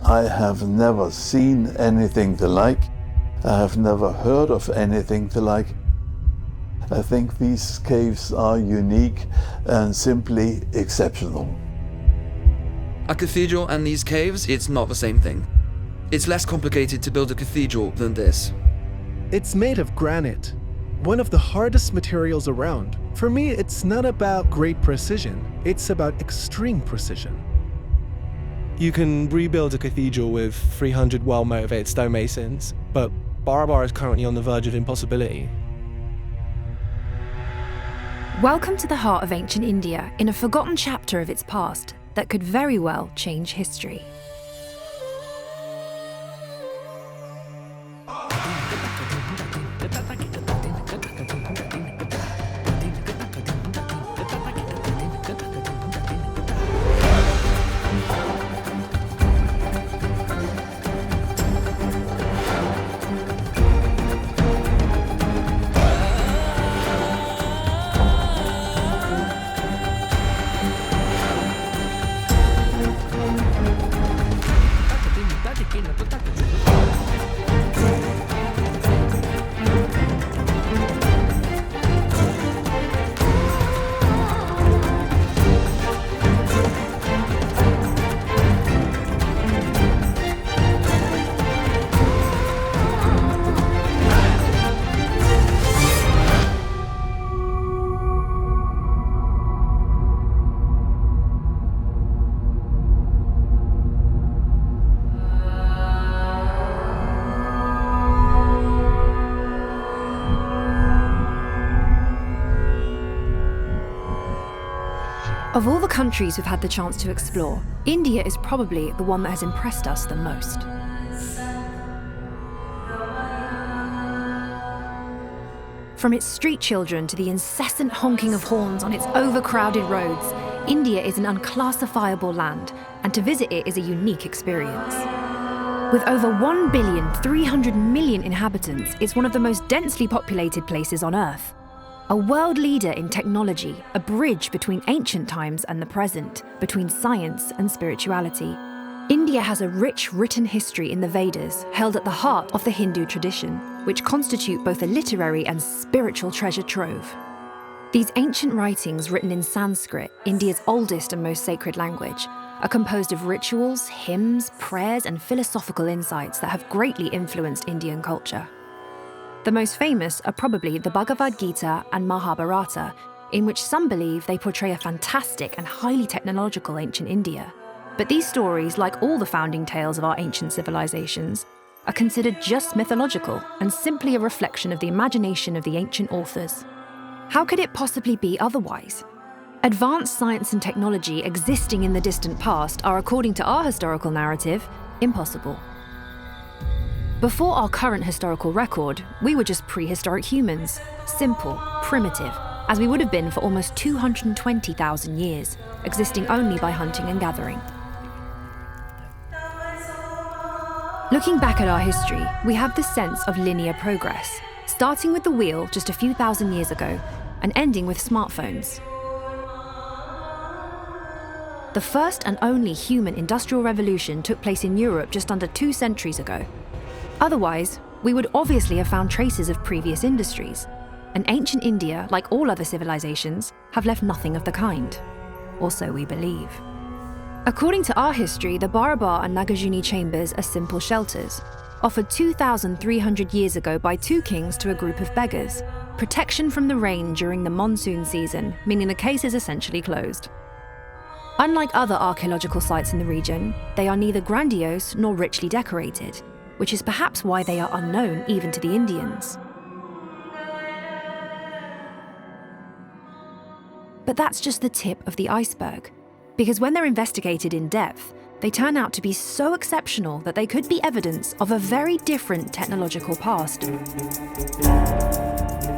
I have never seen anything the like. I have never heard of anything the like. I think these caves are unique and simply exceptional. A cathedral and these caves, it's not the same thing. It's less complicated to build a cathedral than this. It's made of granite, one of the hardest materials around. For me, it's not about great precision, it's about extreme precision. You can rebuild a cathedral with 300 well-motivated stonemasons, but BARABAR is currently on the verge of impossibility. Welcome to the heart of ancient India, in a forgotten chapter of its past that could very well change history. Of all the countries we've had the chance to explore, India is probably the one that has impressed us the most. From its street children to the incessant honking of horns on its overcrowded roads, India is an unclassifiable land, and to visit it is a unique experience. With over 1,300,000,000 inhabitants, it's one of the most densely populated places on Earth. A world leader in technology, a bridge between ancient times and the present, between science and spirituality. India has a rich written history in the Vedas, held at the heart of the Hindu tradition, which constitute both a literary and spiritual treasure trove. These ancient writings, written in Sanskrit, India's oldest and most sacred language, are composed of rituals, hymns, prayers, and philosophical insights that have greatly influenced Indian culture. The most famous are probably the Bhagavad Gita and Mahabharata, in which some believe they portray a fantastic and highly technological ancient India. But these stories, like all the founding tales of our ancient civilizations, are considered just mythological and simply a reflection of the imagination of the ancient authors. How could it possibly be otherwise? Advanced science and technology existing in the distant past are, according to our historical narrative, impossible. Before our current historical record, we were just prehistoric humans, simple, primitive, as we would have been for almost 220,000 years, existing only by hunting and gathering. Looking back at our history, we have this sense of linear progress, starting with the wheel just a few thousand years ago and ending with smartphones. The first and only human industrial revolution took place in Europe just under 2 centuries ago. Otherwise, we would obviously have found traces of previous industries, and ancient India, like all other civilizations, have left nothing of the kind. Or so we believe. According to our history, the BARABAR and Nagarjuni chambers are simple shelters, offered 2,300 years ago by 2 kings to a group of beggars, protection from the rain during the monsoon season, meaning the case is essentially closed. Unlike other archaeological sites in the region, they are neither grandiose nor richly decorated, which is perhaps why they are unknown even to the Indians. But that's just the tip of the iceberg, because when they're investigated in depth, they turn out to be so exceptional that they could be evidence of a very different technological past.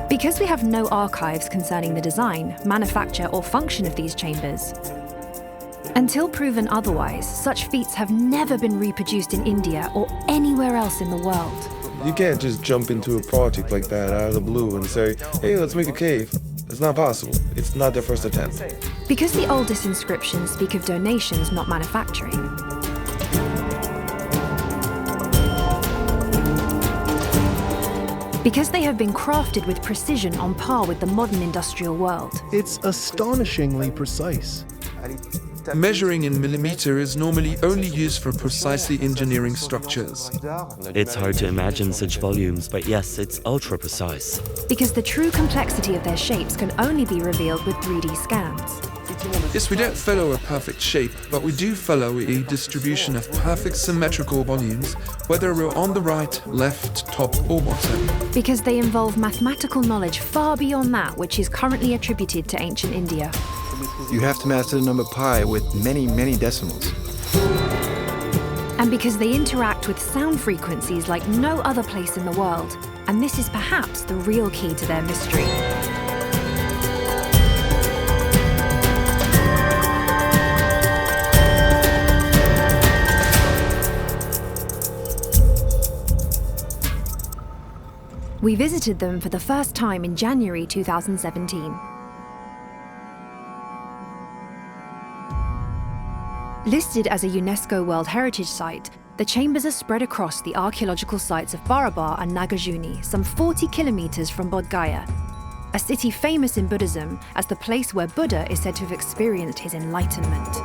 Because we have no archives concerning the design, manufacture, or function of these chambers, until proven otherwise, such feats have never been reproduced in India or anywhere else in the world. You can't just jump into a project like that out of the blue and say, hey, let's make a cave. It's not possible. It's not their first attempt. Because the oldest inscriptions speak of donations, not manufacturing. Because they have been crafted with precision on par with the modern industrial world. It's astonishingly precise. Measuring in millimeter is normally only used for precisely engineering structures. It's hard to imagine such volumes, but yes, it's ultra precise. Because the true complexity of their shapes can only be revealed with 3D scans. Yes, we don't follow a perfect shape, but we do follow a distribution of perfect symmetrical volumes, whether we're on the right, left, top, or bottom. Because they involve mathematical knowledge far beyond that which is currently attributed to ancient India. You have to master the number pi with many, many decimals. And because they interact with sound frequencies like no other place in the world. And this is perhaps the real key to their mystery. We visited them for the first time in January 2017. Listed as a UNESCO World Heritage Site, the chambers are spread across the archaeological sites of BARABAR and Nagarjuna, some 40 kilometers from Bodh Gaya, a city famous in Buddhism as the place where Buddha is said to have experienced his enlightenment.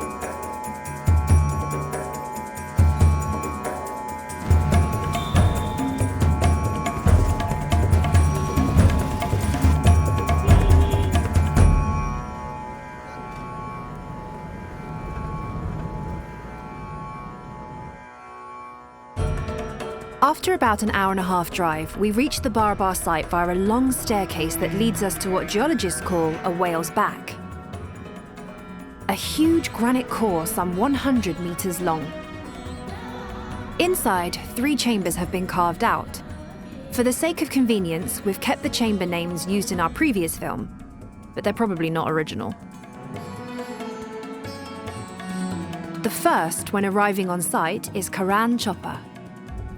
After about an hour-and-a-half drive, we reached the BARABAR site via a long staircase that leads us to what geologists call a whale's back. A huge granite core some 100 meters long. Inside, 3 chambers have been carved out. For the sake of convenience, we've kept the chamber names used in our previous film, but they're probably not original. The first, when arriving on site, is Karan Choppa.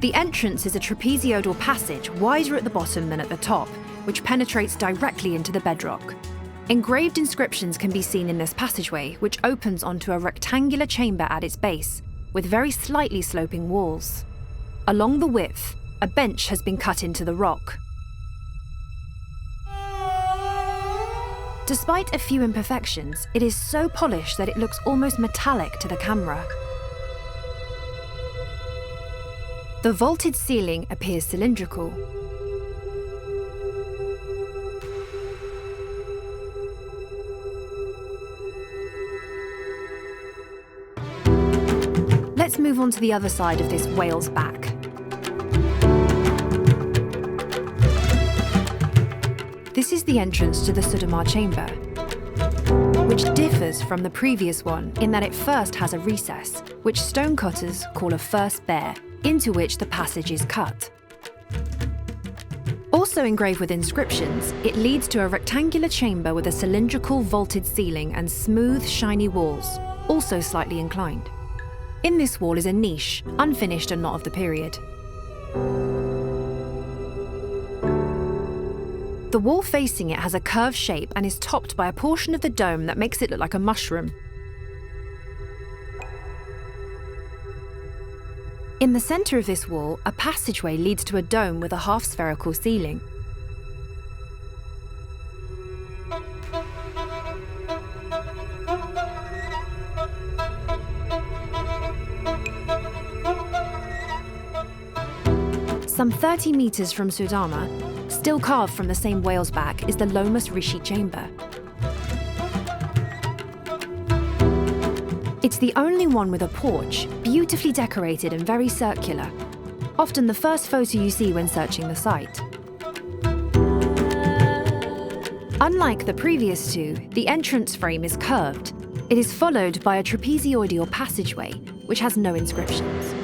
The entrance is a trapezoidal passage wider at the bottom than at the top, which penetrates directly into the bedrock. Engraved inscriptions can be seen in this passageway, which opens onto a rectangular chamber at its base, with very slightly sloping walls. Along the width, a bench has been cut into the rock. Despite a few imperfections, it is so polished that it looks almost metallic to the camera. The vaulted ceiling appears cylindrical. Let's move on to the other side of this whale's back. This is the entrance to the Sudamar chamber, which differs from the previous one in that it first has a recess, which stonecutters call a first bear, into which the passage is cut. Also engraved with inscriptions, it leads to a rectangular chamber with a cylindrical vaulted ceiling and smooth, shiny walls, also slightly inclined. In this wall is a niche, unfinished and not of the period. The wall facing it has a curved shape and is topped by a portion of the dome that makes it look like a mushroom. In the center of this wall, a passageway leads to a dome with a half-spherical ceiling. Some 30 meters from Sudama, still carved from the same whale's back, is the Lomas Rishi chamber. It's the only one with a porch, beautifully decorated and very circular, often the first photo you see when searching the site. Unlike the previous two, the entrance frame is curved. It is followed by a trapezoidal passageway, which has no inscriptions.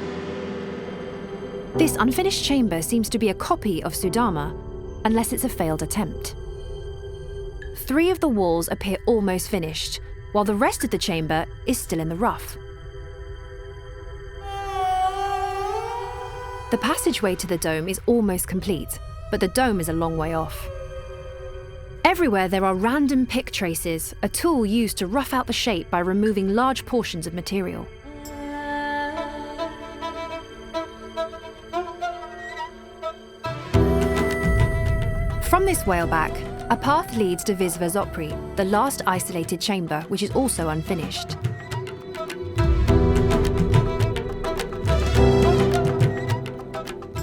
This unfinished chamber seems to be a copy of Sudama, unless it's a failed attempt. 3 of the walls appear almost finished, while the rest of the chamber is still in the rough. The passageway to the dome is almost complete, but the dome is a long way off. Everywhere there are random pick traces, a tool used to rough out the shape by removing large portions of material. this whale back, a path leads to Visvazopri, the last isolated chamber, which is also unfinished.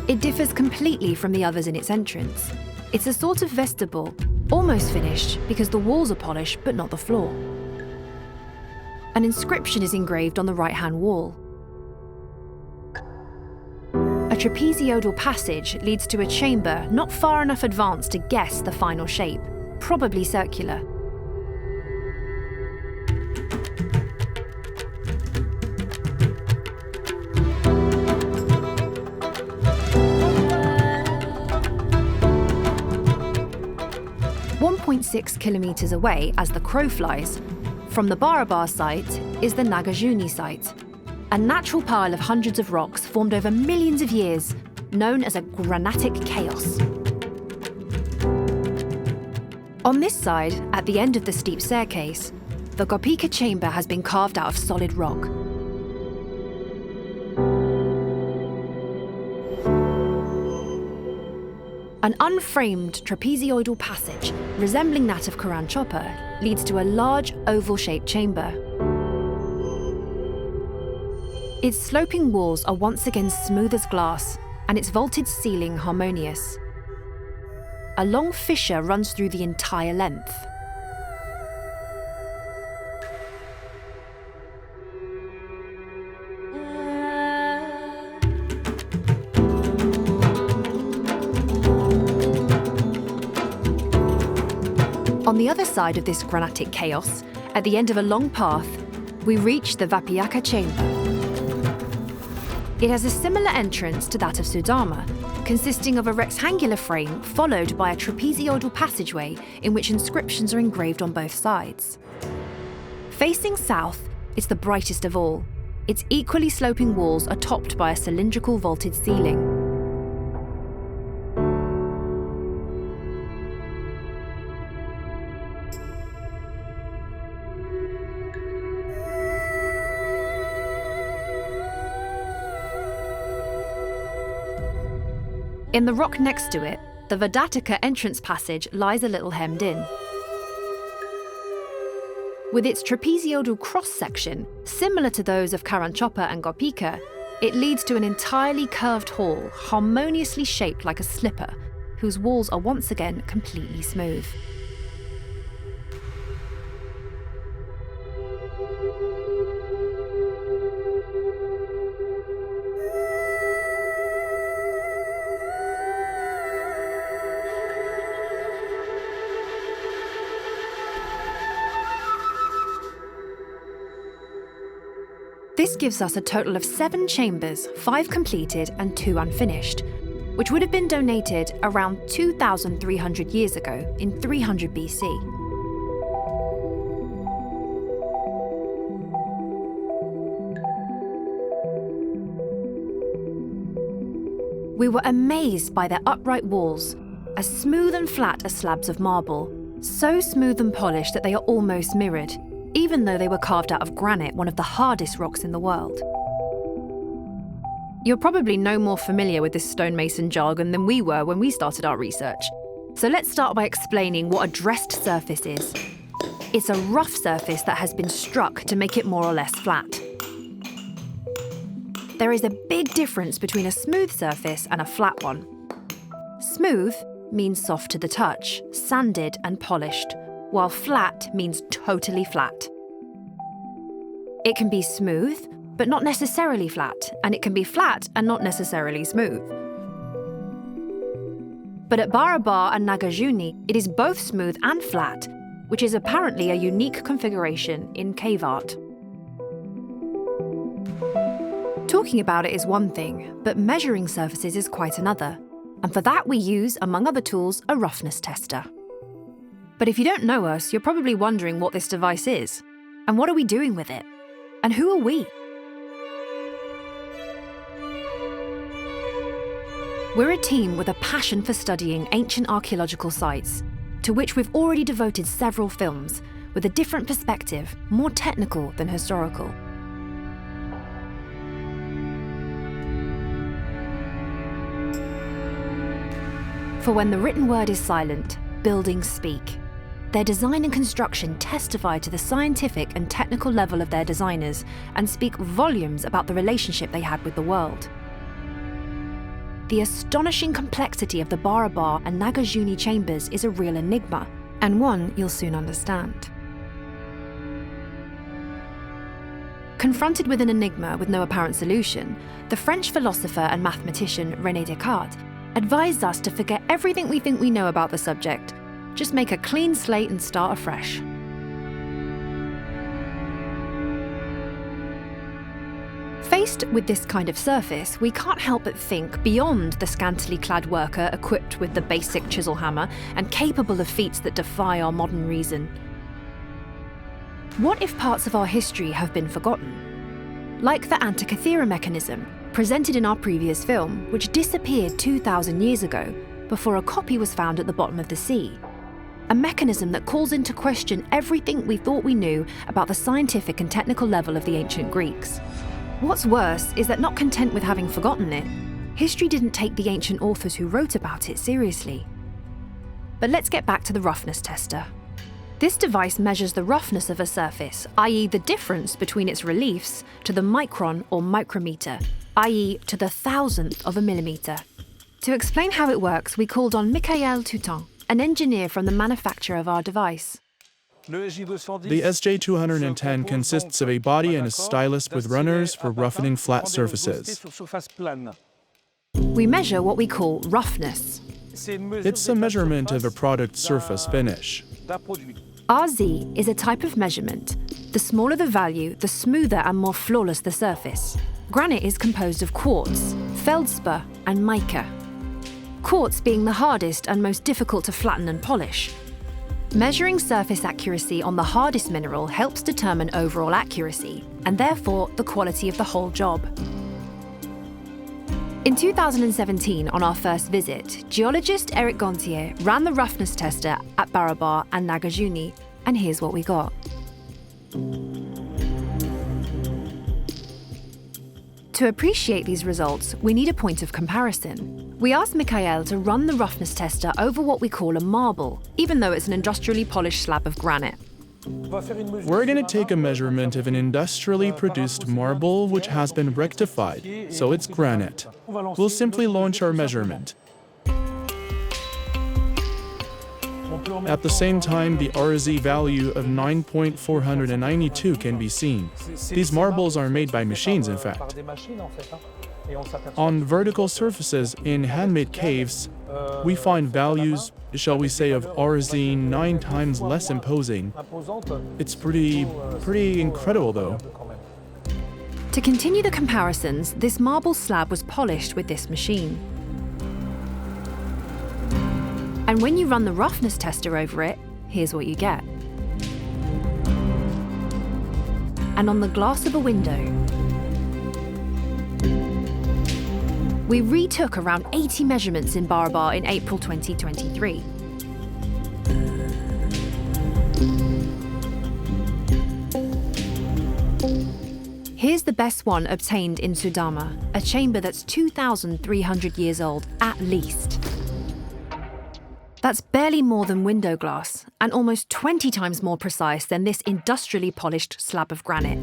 It differs completely from the others in its entrance. It's a sort of vestibule, almost finished because the walls are polished but not the floor. An inscription is engraved on the right-hand wall. A trapezoidal passage leads to a chamber not far enough advanced to guess the final shape, probably circular. .6 kilometers away as the crow flies, from the BARABAR site is the Nagarjuni site, a natural pile of hundreds of rocks formed over millions of years, known as a granitic chaos. On this side, at the end of the steep staircase, the Gopika chamber has been carved out of solid rock. An unframed trapezoidal passage, resembling that of Karan Chopper, leads to a large oval-shaped chamber. Its sloping walls are once again smooth as glass, and its vaulted ceiling harmonious. A long fissure runs through the entire length. On the other side of this granitic chaos, at the end of a long path, we reach the Vapiyaka chamber. It has a similar entrance to that of Sudama, consisting of a rectangular frame followed by a trapezoidal passageway in which inscriptions are engraved on both sides. Facing south, it's the brightest of all. Its equally sloping walls are topped by a cylindrical vaulted ceiling. In the rock next to it, the Vedataka entrance passage lies a little hemmed in. With its trapezoidal cross-section, similar to those of Karanchopa and Gopika, it leads to an entirely curved hall, harmoniously shaped like a slipper, whose walls are once again completely smooth. This gives us a total of 7 chambers, 5 completed and 2 unfinished, which would have been donated around 2,300 years ago in 300 BC. We were amazed by their upright walls, as smooth and flat as slabs of marble, so smooth and polished that they are almost mirrored, even though they were carved out of granite, one of the hardest rocks in the world. You're probably no more familiar with this stonemason jargon than we were when we started our research. So let's start by explaining what a dressed surface is. It's a rough surface that has been struck to make it more or less flat. There is a big difference between a smooth surface and a flat one. Smooth means soft to the touch, sanded and polished, while flat means totally flat. It can be smooth, but not necessarily flat, and it can be flat and not necessarily smooth. But at BARABAR and Nagarjuni, it is both smooth and flat, which is apparently a unique configuration in cave art. Talking about it is one thing, but measuring surfaces is quite another, and for that we use, among other tools, a roughness tester. But if you don't know us, you're probably wondering what this device is, and what are we doing with it, and who are we? We're a team with a passion for studying ancient archaeological sites, to which we've already devoted several films, with a different perspective, more technical than historical. For when the written word is silent, buildings speak. Their design and construction testify to the scientific and technical level of their designers and speak volumes about the relationship they had with the world. The astonishing complexity of the BARABAR and Nagarjuna chambers is a real enigma, and one you'll soon understand. Confronted with an enigma with no apparent solution, the French philosopher and mathematician René Descartes advised us to forget everything we think we know about the subject, just make a clean slate and start afresh. Faced with this kind of surface, we can't help but think beyond the scantily clad worker equipped with the basic chisel hammer and capable of feats that defy our modern reason. What if parts of our history have been forgotten? Like the Antikythera mechanism, presented in our previous film, which disappeared 2,000 years ago before a copy was found at the bottom of the sea. A mechanism that calls into question everything we thought we knew about the scientific and technical level of the ancient Greeks. What's worse is that, not content with having forgotten it, history didn't take the ancient authors who wrote about it seriously. But let's get back to the roughness tester. This device measures the roughness of a surface, i.e. the difference between its reliefs, to the micron or micrometer, i.e. to the thousandth of a millimeter. To explain how it works, we called on Michael Toutan, an engineer from the manufacturer of our device. The SJ210 consists of a body and a stylus with runners for roughening flat surfaces. We measure what we call roughness. It's a measurement of a product's surface finish. RZ is a type of measurement. The smaller the value, the smoother and more flawless the surface. Granite is composed of quartz, feldspar, and mica. Quartz being the hardest and most difficult to flatten and polish. Measuring surface accuracy on the hardest mineral helps determine overall accuracy, and therefore the quality of the whole job. In 2017, on our first visit, geologist Eric Gontier ran the roughness tester at BARABAR and Nagarjuna, and here's what we got. To appreciate these results, we need a point of comparison. We asked Michael to run the roughness tester over what we call a marble, even though it's an industrially polished slab of granite. We're going to take a measurement of an industrially produced marble which has been rectified, so it's granite. We'll simply launch our measurement. At the same time, the RZ value of 9.492 can be seen. These marbles are made by machines, in fact. On vertical surfaces in handmade caves, we find values, shall we say, of RZ 9 times less imposing. It's pretty incredible, though. To continue the comparisons, this marble slab was polished with this machine. And when you run the roughness tester over it, here's what you get. And on the glass of a window, we retook around 80 measurements in BARABAR in April 2023. Here's the best one obtained in Sudama, a chamber that's 2,300 years old, at least. That's barely more than window glass, and almost 20 times more precise than this industrially polished slab of granite.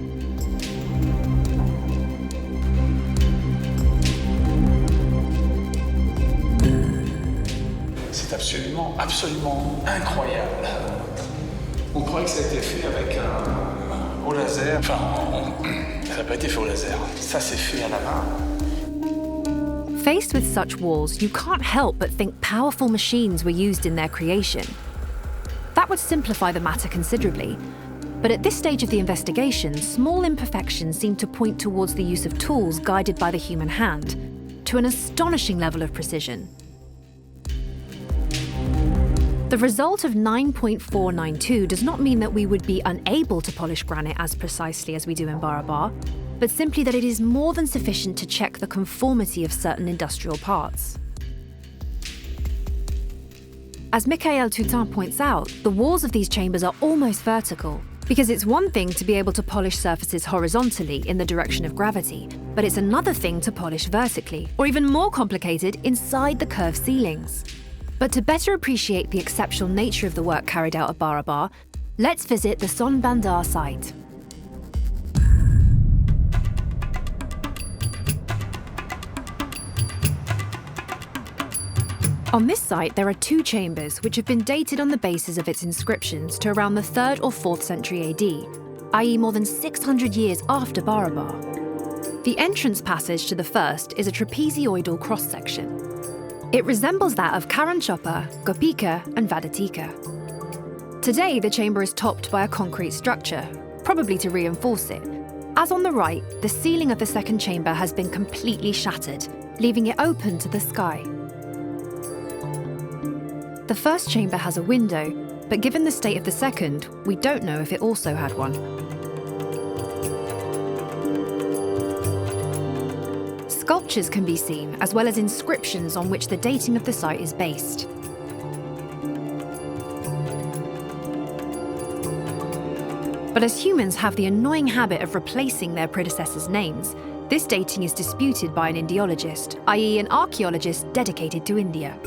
C'est absolument incroyable. On croyait que ça a été fait avec au laser. Enfin, ça n'a pas été fait au laser. Ça, c'est fait à la main. Faced with such walls, you can't help but think powerful machines were used in their creation. That would simplify the matter considerably. But at this stage of the investigation, small imperfections seem to point towards the use of tools guided by the human hand, to an astonishing level of precision. The result of 9.492 does not mean that we would be unable to polish granite as precisely as we do in BARABAR, but simply that it is more than sufficient to check the conformity of certain industrial parts. As Michael Toutan points out, the walls of these chambers are almost vertical, because it's one thing to be able to polish surfaces horizontally in the direction of gravity, but it's another thing to polish vertically, or even more complicated, inside the curved ceilings. But to better appreciate the exceptional nature of the work carried out at BARABAR, let's visit the Son Bandar site. On this site, there are two chambers which have been dated on the basis of its inscriptions to around the 3rd or 4th century AD, i.e. more than 600 years after BARABAR. The entrance passage to the first is a trapezoidal cross-section. It resembles that of Karanchoppa, Gopika and Vadatika. Today, the chamber is topped by a concrete structure, probably to reinforce it. As on the right, the ceiling of the second chamber has been completely shattered, leaving it open to the sky. The first chamber has a window, but given the state of the second, we don't know if it also had one. Sculptures can be seen, as well as inscriptions on which the dating of the site is based. But as humans have the annoying habit of replacing their predecessors' names, this dating is disputed by an Indiologist, i.e. an archaeologist dedicated to India.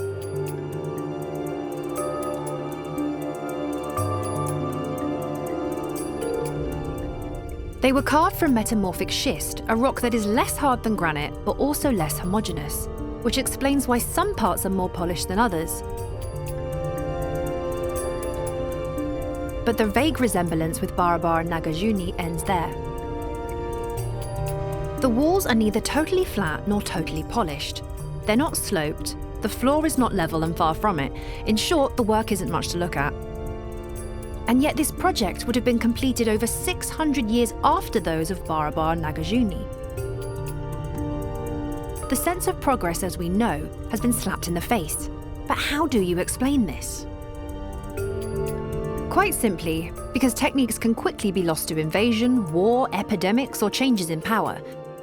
They were carved from metamorphic schist, a rock that is less hard than granite, but also less homogeneous, which explains why some parts are more polished than others. But the vague resemblance with BARABAR and Nagarjuna ends there. The walls are neither totally flat nor totally polished. They're not sloped, the floor is not level and far from it. In short, the work isn't much to look at. And yet this project would have been completed over 600 years after those of BARABAR and Nagarjuna. The sense of progress, as we know, has been slapped in the face. But how do you explain this? Quite simply, because techniques can quickly be lost to invasion, war, epidemics, or changes in power,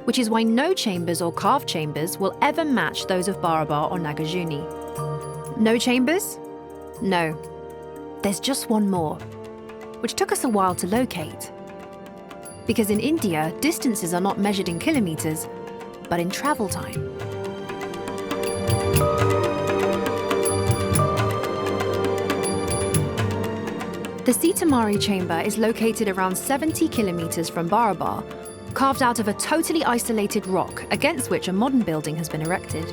which is why no chambers or carved chambers will ever match those of BARABAR or Nagarjuna. No chambers? No. There's just one more, which took us a while to locate. Because in India, distances are not measured in kilometers, but in travel time. The Sitamarhi chamber is located around 70 kilometers from BARABAR, carved out of a totally isolated rock against which a modern building has been erected.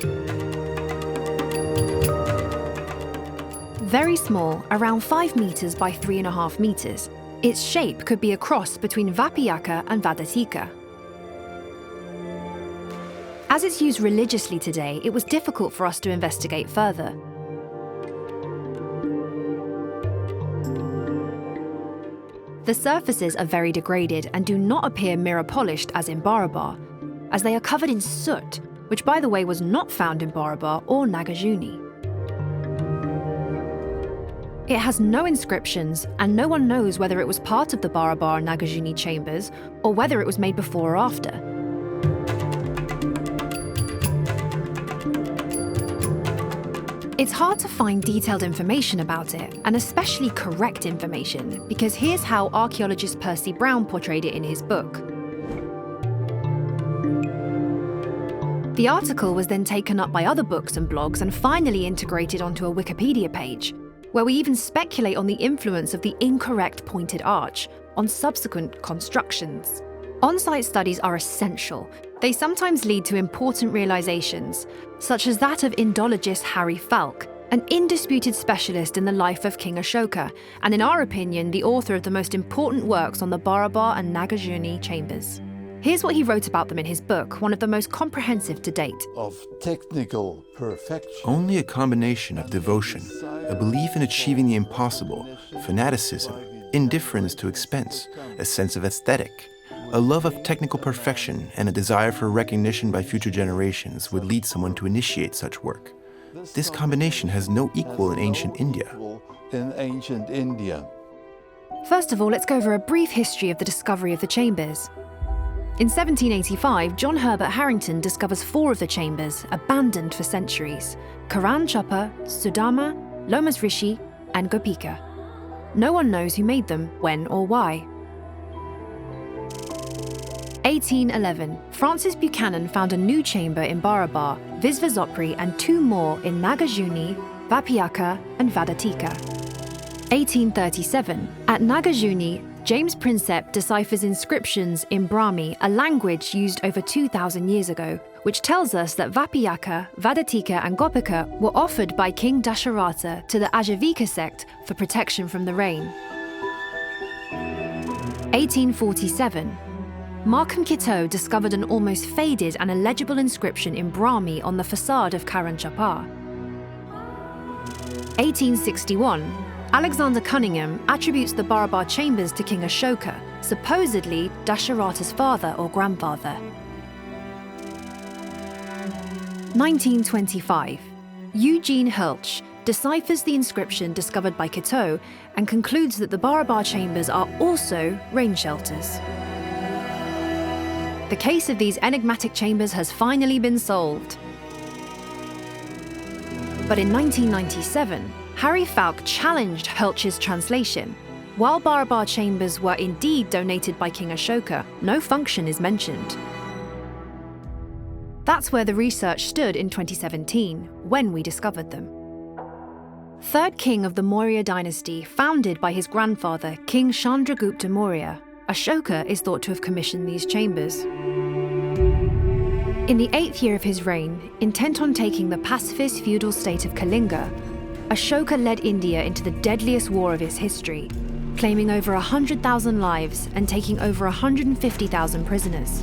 Very small, around 5 meters by 3.5 meters, its shape could be a cross between Vapiyaka and Vadatika. As it's used religiously today, it was difficult for us to investigate further. The surfaces are very degraded and do not appear mirror polished as in BARABAR, as they are covered in soot, which by the way was not found in BARABAR or Nagarjuna. It has no inscriptions, and no one knows whether it was part of the BARABAR and Nagarjuna chambers or whether it was made before or after. It's hard to find detailed information about it, and especially correct information, because here's how archaeologist Percy Brown portrayed it in his book. The article was then taken up by other books and blogs and finally integrated onto a Wikipedia page, where we even speculate on the influence of the incorrect pointed arch on subsequent constructions. On-site studies are essential. They sometimes lead to important realizations, such as that of Indologist Harry Falk, an indisputed specialist in the life of King Ashoka, and in our opinion, the author of the most important works on the BARABAR and Nagarjuna chambers. Here's what he wrote about them in his book, one of the most comprehensive to date. Of technical perfection. Only a combination of devotion, a belief in achieving the impossible, fanaticism, indifference to expense, a sense of aesthetic, a love of technical perfection, and a desire for recognition by future generations would lead someone to initiate such work. This combination has no equal in ancient India. First of all, let's go over a brief history of the discovery of the chambers. In 1785, John Herbert Harrington discovers 4 of the chambers, abandoned for centuries: Karanchoppa, Sudama, Lomas Rishi, and Gopika. No one knows who made them, when or why. 1811, Francis Buchanan found a new chamber in BARABAR, Visvasopri, and 2 more in Nagarjuna, Vapyaka, and Vadatika. 1837. At Nagarjuna, James Prinsep deciphers inscriptions in Brahmi, a language used over 2,000 years ago, which tells us that Vapyaka, Vadatika, and Gopika were offered by King Dasharatha to the Ajivika sect for protection from the rain. 1847. Markham Kitto discovered an almost faded and illegible inscription in Brahmi on the facade of Karan Chapar. 1861. Alexander Cunningham attributes the BARABAR chambers to King Ashoka, supposedly Dasharatha's father or grandfather. 1925. Eugene Hölsch deciphers the inscription discovered by Kitto and concludes that the BARABAR chambers are also rain shelters. The case of these enigmatic chambers has finally been solved. But in 1997, Harry Falk challenged Hölsch's translation. While BARABAR chambers were indeed donated by King Ashoka, no function is mentioned. That's where the research stood in 2017, when we discovered them. Third king of the Maurya dynasty, founded by his grandfather, King Chandragupta Maurya, Ashoka is thought to have commissioned these chambers. In the 8th year of his reign, intent on taking the pacifist feudal state of Kalinga, Ashoka led India into the deadliest war of its history, claiming over 100,000 lives and taking over 150,000 prisoners.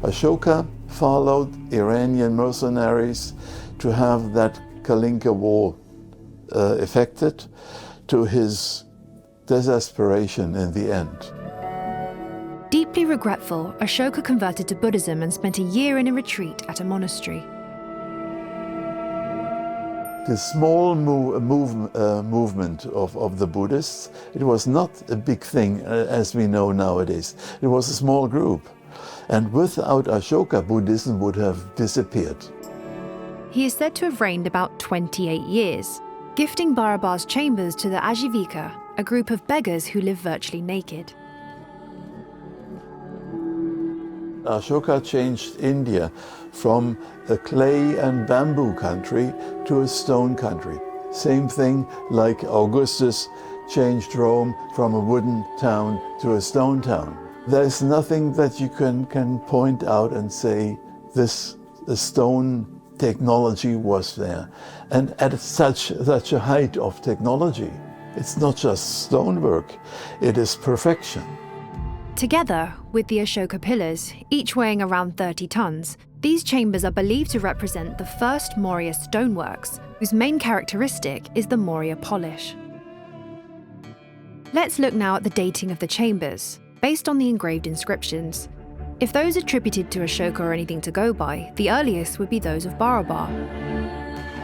Ashoka followed Iranian mercenaries to have that Kalinga war effected, to his desperation in the end. Deeply regretful, Ashoka converted to Buddhism and spent a year in a retreat at a monastery. The small movement of the Buddhists, it was not a big thing as we know nowadays. It was a small group. And without Ashoka, Buddhism would have disappeared. He is said to have reigned about 28 years, gifting BARABAR's chambers to the Ajivika, a group of beggars who live virtually naked. Ashoka changed India from a clay and bamboo country to a stone country. Same thing like Augustus changed Rome from a wooden town to a stone town. There's nothing that you can point out and say this stone technology was there. And at such a height of technology, it's not just stonework, it is perfection. Together with the Ashoka pillars, each weighing around 30 tons, these chambers are believed to represent the first Maurya stoneworks, whose main characteristic is the Maurya polish. Let's look now at the dating of the chambers, based on the engraved inscriptions. If those attributed to Ashoka are anything to go by, the earliest would be those of BARABAR.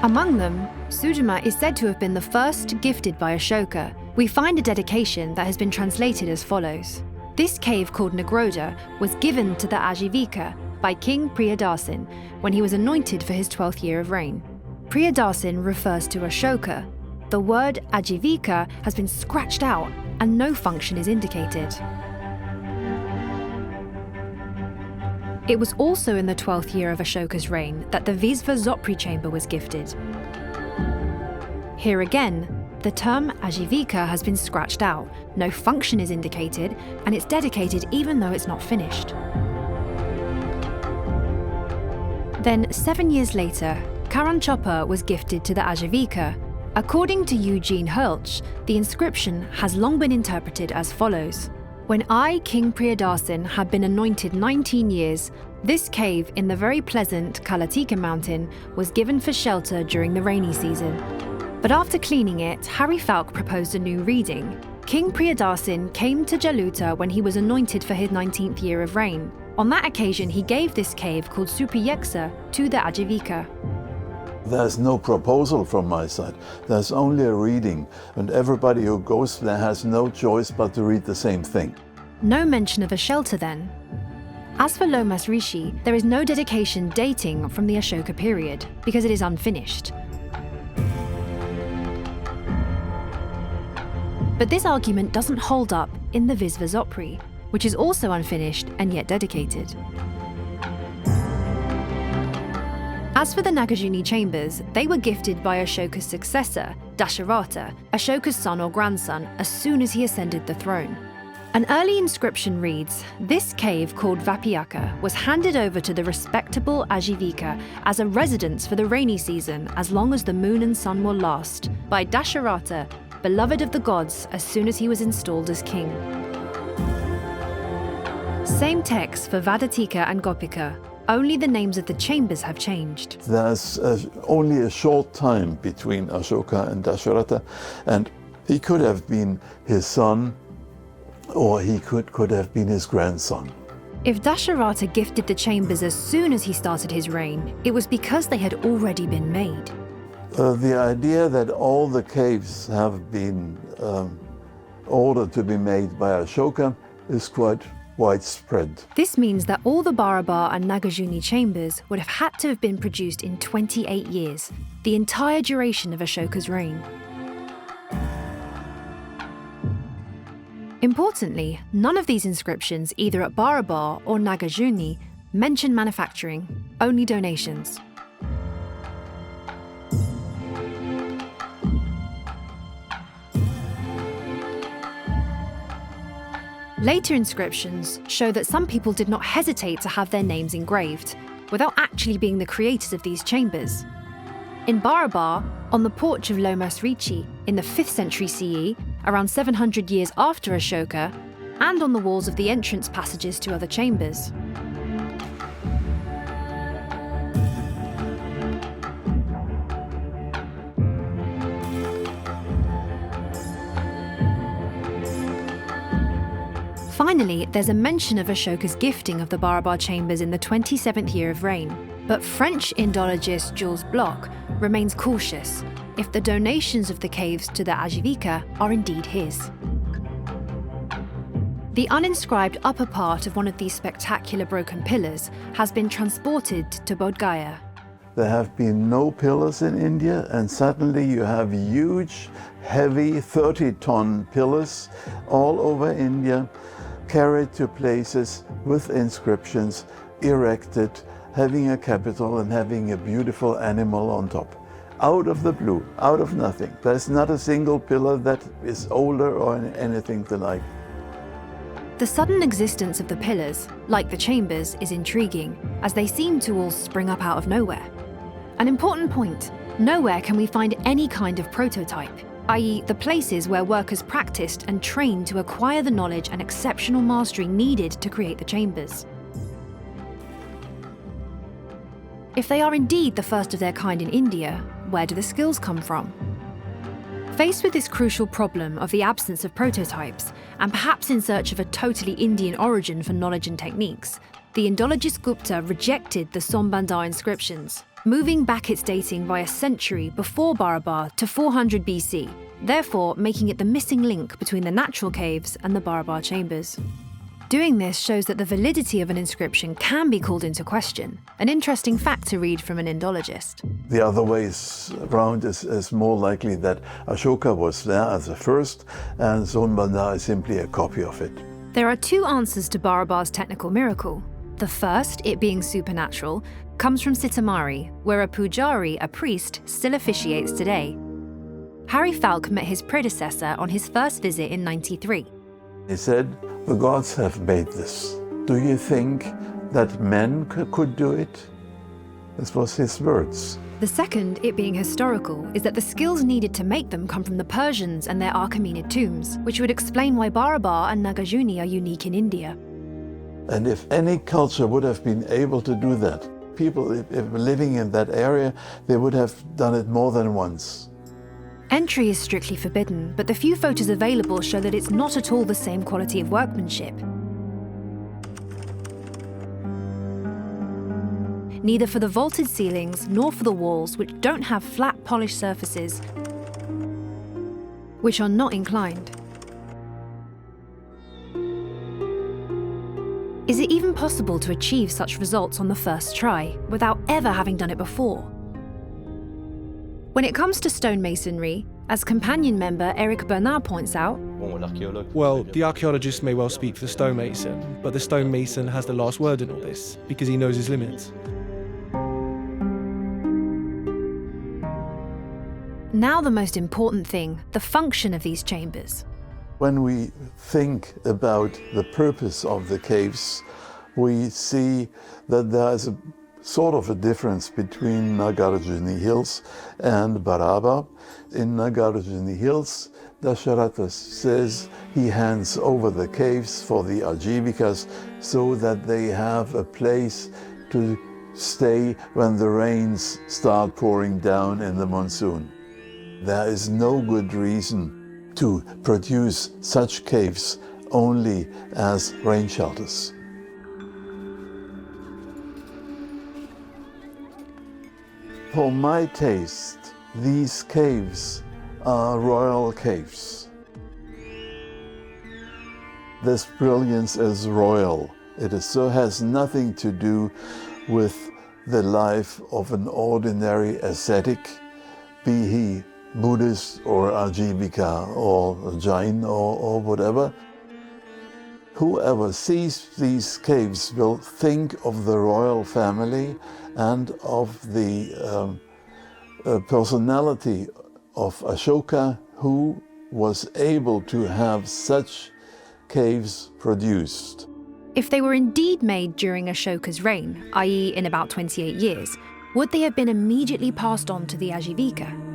Among them, Sudama is said to have been the first gifted by Ashoka. We find a dedication that has been translated as follows. This cave called Nagroda was given to the Ajivika by King Priyadasan when he was anointed for his 12th year of reign. Priyadasan refers to Ashoka. The word Ajivika has been scratched out and no function is indicated. It was also in the 12th year of Ashoka's reign that the Visvazopri chamber was gifted. Here again, the term Ajivika has been scratched out, no function is indicated, and it's dedicated even though it's not finished. Then, 7 years later, Karan Chapar was gifted to the Ajivika. According to Eugene Hölsch, the inscription has long been interpreted as follows. When I, King Priyadasan, had been anointed 19 years, this cave in the very pleasant Kalatika mountain was given for shelter during the rainy season. But after cleaning it, Harry Falk proposed a new reading. King Priyadasan came to Jaluta when he was anointed for his 19th year of reign. On that occasion, he gave this cave called Supiyeksa to the Ajivika. There's no proposal from my side. There's only a reading, and everybody who goes there has no choice but to read the same thing. No mention of a shelter then. As for Lomas Rishi, there is no dedication dating from the Ashoka period, because it is unfinished. But this argument doesn't hold up in the Visvazopri, which is also unfinished and yet dedicated. As for the Nagarjuna chambers, they were gifted by Ashoka's successor, Dasharatha, Ashoka's son or grandson, as soon as he ascended the throne. An early inscription reads, "This cave called Vapyaka was handed over to the respectable Ajivika as a residence for the rainy season as long as the moon and sun will last, by Dasharatha, beloved of the gods, as soon as he was installed as king." Same text for Vadatika and Gopika, only the names of the chambers have changed. There's only a short time between Ashoka and Dasharatha, and he could have been his son, or he could have been his grandson. If Dasharatha gifted the chambers as soon as he started his reign, it was because they had already been made. The idea that all the caves have been ordered to be made by Ashoka is quite widespread. This means that all the BARABAR and Nagarjuna chambers would have had to have been produced in 28 years, the entire duration of Ashoka's reign. Importantly, none of these inscriptions, either at BARABAR or Nagarjuna, mention manufacturing, only donations. Later inscriptions show that some people did not hesitate to have their names engraved, without actually being the creators of these chambers. In BARABAR, on the porch of Lomas Rishi in the 5th century CE, around 700 years after Ashoka, and on the walls of the entrance passages to other chambers. Finally, there's a mention of Ashoka's gifting of the BARABAR chambers in the 27th year of reign, but French Indologist Jules Bloch remains cautious if the donations of the caves to the Ajivika are indeed his. The uninscribed upper part of one of these spectacular broken pillars has been transported to Bodh Gaya. There have been no pillars in India, and suddenly you have huge, heavy 30-ton pillars all over India, carried to places with inscriptions, erected, having a capital and having a beautiful animal on top. Out of the blue, out of nothing. There's not a single pillar that is older or anything the like. The sudden existence of the pillars, like the chambers, is intriguing, as they seem to all spring up out of nowhere. An important point, nowhere can we find any kind of prototype, i.e. the places where workers practiced and trained to acquire the knowledge and exceptional mastery needed to create the chambers. If they are indeed the first of their kind in India, where do the skills come from? Faced with this crucial problem of the absence of prototypes, and perhaps in search of a totally Indian origin for knowledge and techniques, the Indologist Gupta rejected the Sombandar inscriptions, moving back its dating by a century before BARABAR to 400 BC, therefore making it the missing link between the natural caves and the BARABAR chambers. Doing this shows that the validity of an inscription can be called into question, an interesting fact to read from an Indologist. The other ways around is more likely that Ashoka was there as a first, and Sombandar is simply a copy of it. There are two answers to BARABAR's technical miracle. The first, it being supernatural, comes from Sitamari, where a pujari, a priest, still officiates today. Harry Falk met his predecessor on his first visit in '93. He said, "The gods have made this. Do you think that men could do it?" This was his words. The second, it being historical, is that the skills needed to make them come from the Persians and their Achaemenid tombs, which would explain why BARABAR and Nagarjuna are unique in India. And if any culture would have been able to do that, people if living in that area, they would have done it more than once. Entry is strictly forbidden, but the few photos available show that it's not at all the same quality of workmanship. Neither for the vaulted ceilings nor for the walls, which don't have flat polished surfaces, which are not inclined. Is it even possible to achieve such results on the first try, without ever having done it before? When it comes to stonemasonry, as companion member Eric Bernard points out, well, the archaeologist may well speak for the stonemason, but the stonemason has the last word in all this, because he knows his limits. now the most important thing, the function of these chambers. When we think about the purpose of the caves, we see that there is a sort of a difference between Nagarjuna Hills and BARABAR. In Nagarjuna Hills, Dasharatha says he hands over the caves for the Ajivikas so that they have a place to stay when the rains start pouring down in the monsoon. There is no good reason to produce such caves only as rain shelters. For my taste, these caves are royal caves. This brilliance is royal. It has nothing to do with the life of an ordinary ascetic, be he Buddhist or Ajivika or Jain or whatever. Whoever sees these caves will think of the royal family and of the personality of Ashoka, who was able to have such caves produced. If they were indeed made during Ashoka's reign, i.e. in about 28 years, would they have been immediately passed on to the Ajivika?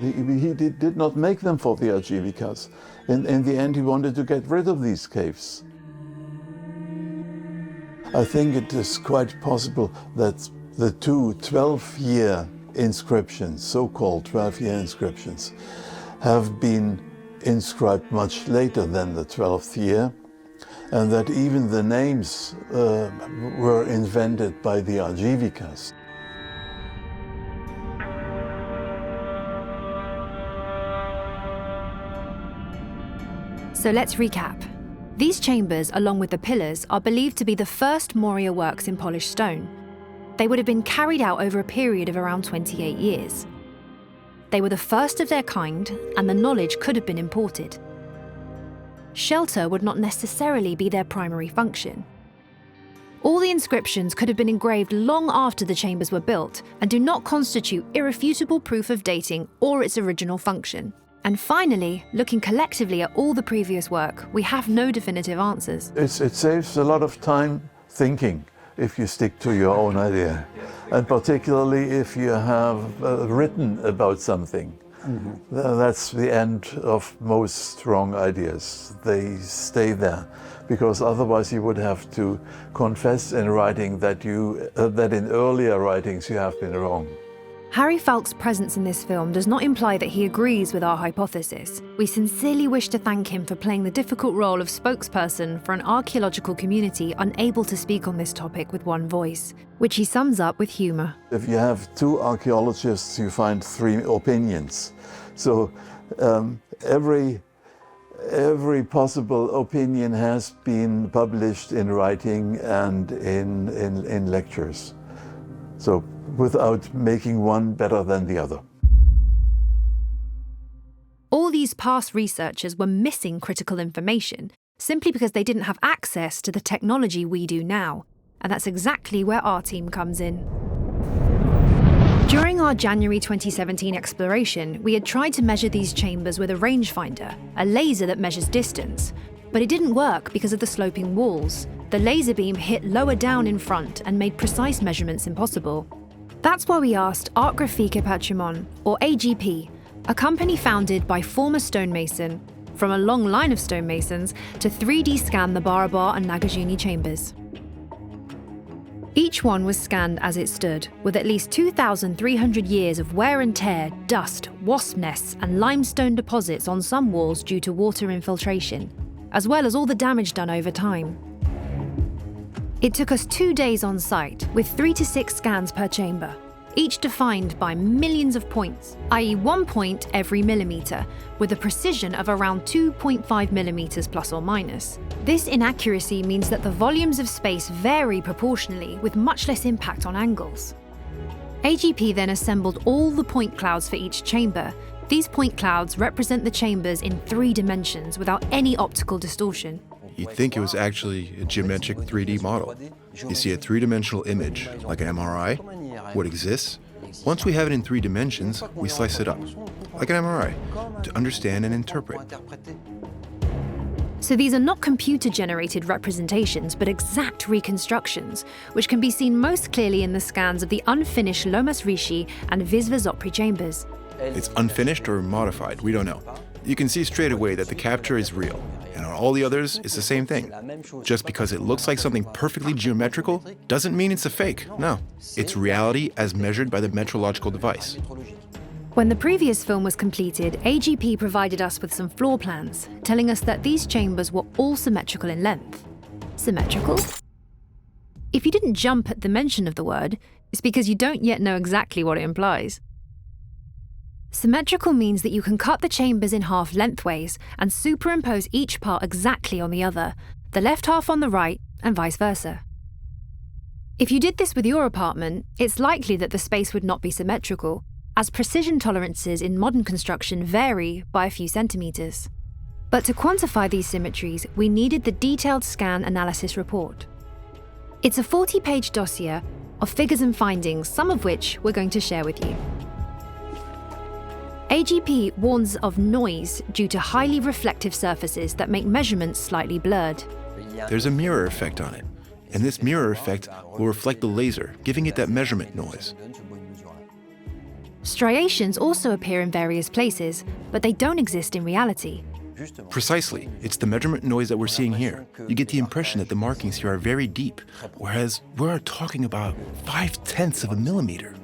He did not make them for the Ajivikas. In the end, he wanted to get rid of these caves. I think it is quite possible that the two 12-year inscriptions, so-called 12-year inscriptions, have been inscribed much later than the 12th year, and that even the names were invented by the Ajivikas. So let's recap. These chambers, along with the pillars, are believed to be the first Maurya works in polished stone. They would have been carried out over a period of around 28 years. They were the first of their kind, and the knowledge could have been imported. Shelter would not necessarily be their primary function. All the inscriptions could have been engraved long after the chambers were built and do not constitute irrefutable proof of dating or its original function. And finally, looking collectively at all the previous work, we have no definitive answers. It saves a lot of time thinking if you stick to your own idea, and particularly if you have written about something. That's the end of most strong ideas. They stay there, because otherwise you would have to confess in writing that in earlier writings you have been wrong. Harry Falk's presence in this film does not imply that he agrees with our hypothesis. We sincerely wish to thank him for playing the difficult role of spokesperson for an archaeological community unable to speak on this topic with one voice, which he sums up with humour. If you have two archaeologists, you find three opinions. So every possible opinion has been published in writing and in lectures. So without making one better than the other. All these past researchers were missing critical information simply because they didn't have access to the technology we do now, and that's exactly where our team comes in. During our January 2017 exploration, we had tried to measure these chambers with a rangefinder, a laser that measures distance, but it didn't work because of the sloping walls. The laser beam hit lower down in front and made precise measurements impossible. That's why we asked Art Graphique Patrimon, or AGP, a company founded by former stonemason, from a long line of stonemasons, to 3D scan the BARABAR and Nagarjuna chambers. Each one was scanned as it stood, with at least 2,300 years of wear and tear, dust, wasp nests, and limestone deposits on some walls due to water infiltration, as well as all the damage done over time. It took us 2 days on site, with 3 to 6 scans per chamber, each defined by millions of points, i.e. 1 point every millimetre, with a precision of around 2.5 millimetres plus or minus. This inaccuracy means that the volumes of space vary proportionally, with much less impact on angles. AGP then assembled all the point clouds for each chamber. These point clouds represent the chambers in 3 dimensions without any optical distortion. You'd think it was actually a geometric 3D model. You see a three-dimensional image, like an MRI, what exists, Once we have it in 3 dimensions, we slice it up, like an MRI, to understand and interpret. So these are not computer-generated representations, but exact reconstructions, which can be seen most clearly in the scans of the unfinished Lomas Rishi and Visvasopri chambers. It's unfinished or modified, we don't know. You can see straight away that the capture is real, and on all the others, it's the same thing. Just because it looks like something perfectly geometrical doesn't mean it's a fake, no. It's reality as measured by the metrological device. When the previous film was completed, AGP provided us with some floor plans, telling us that these chambers were all symmetrical in length. Symmetrical? If you didn't jump at the mention of the word, it's because you don't yet know exactly what it implies. Symmetrical means that you can cut the chambers in half lengthways and superimpose each part exactly on the other, the left half on the right, and vice versa. If you did this with your apartment, it's likely that the space would not be symmetrical, as precision tolerances in modern construction vary by a few centimeters. But to quantify these symmetries, we needed the detailed scan analysis report. It's a 40-page dossier of figures and findings, some of which we're going to share with you. AGP warns of noise due to highly reflective surfaces that make measurements slightly blurred. There's a mirror effect on it, and this mirror effect will reflect the laser, giving it that measurement noise. Striations also appear in various places, but they don't exist in reality. Precisely. It's the measurement noise that we're seeing here. You get the impression that the markings here are very deep, whereas we're talking about 0.5 of a millimeter.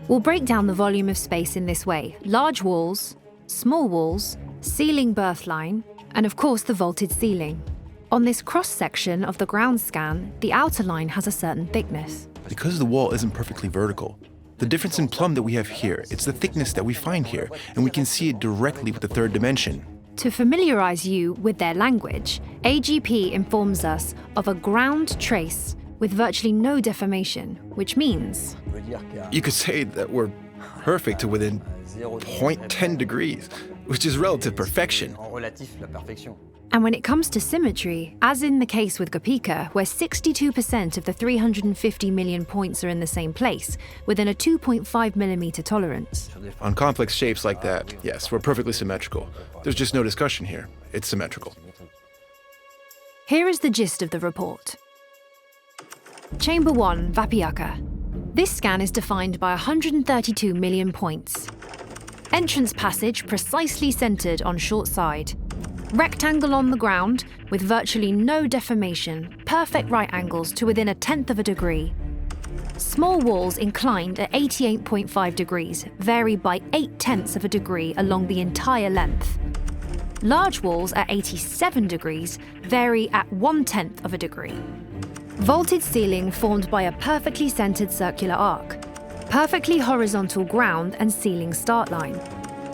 We'll break down the volume of space in this way: large walls, small walls, ceiling birth line, and of course the vaulted ceiling. On this cross-section of the ground scan, the outer line has a certain thickness. Because the wall isn't perfectly vertical, the difference in plumb that we have here, it's the thickness that we find here, and we can see it directly with the 3rd dimension. To familiarize you with their language, AGP informs us of a ground trace with virtually no deformation, which means you could say that we're perfect to within 0.10 degrees, which is relative perfection. And when it comes to symmetry, as in the case with Kopika, where 62% of the 350 million points are in the same place, within a 2.5mm tolerance. On complex shapes like that, yes, we're perfectly symmetrical. There's just no discussion here. It's symmetrical. Here is the gist of the report. Chamber 1, Vapiaka. This scan is defined by 132 million points. Entrance passage precisely centered on short side. Rectangle on the ground with virtually no deformation, perfect right angles to within 1/10 of a degree. Small walls inclined at 88.5 degrees vary by 0.8 of a degree along the entire length. Large walls at 87 degrees vary at 1/10 of a degree. Vaulted ceiling formed by a perfectly centered circular arc. Perfectly horizontal ground and ceiling start line.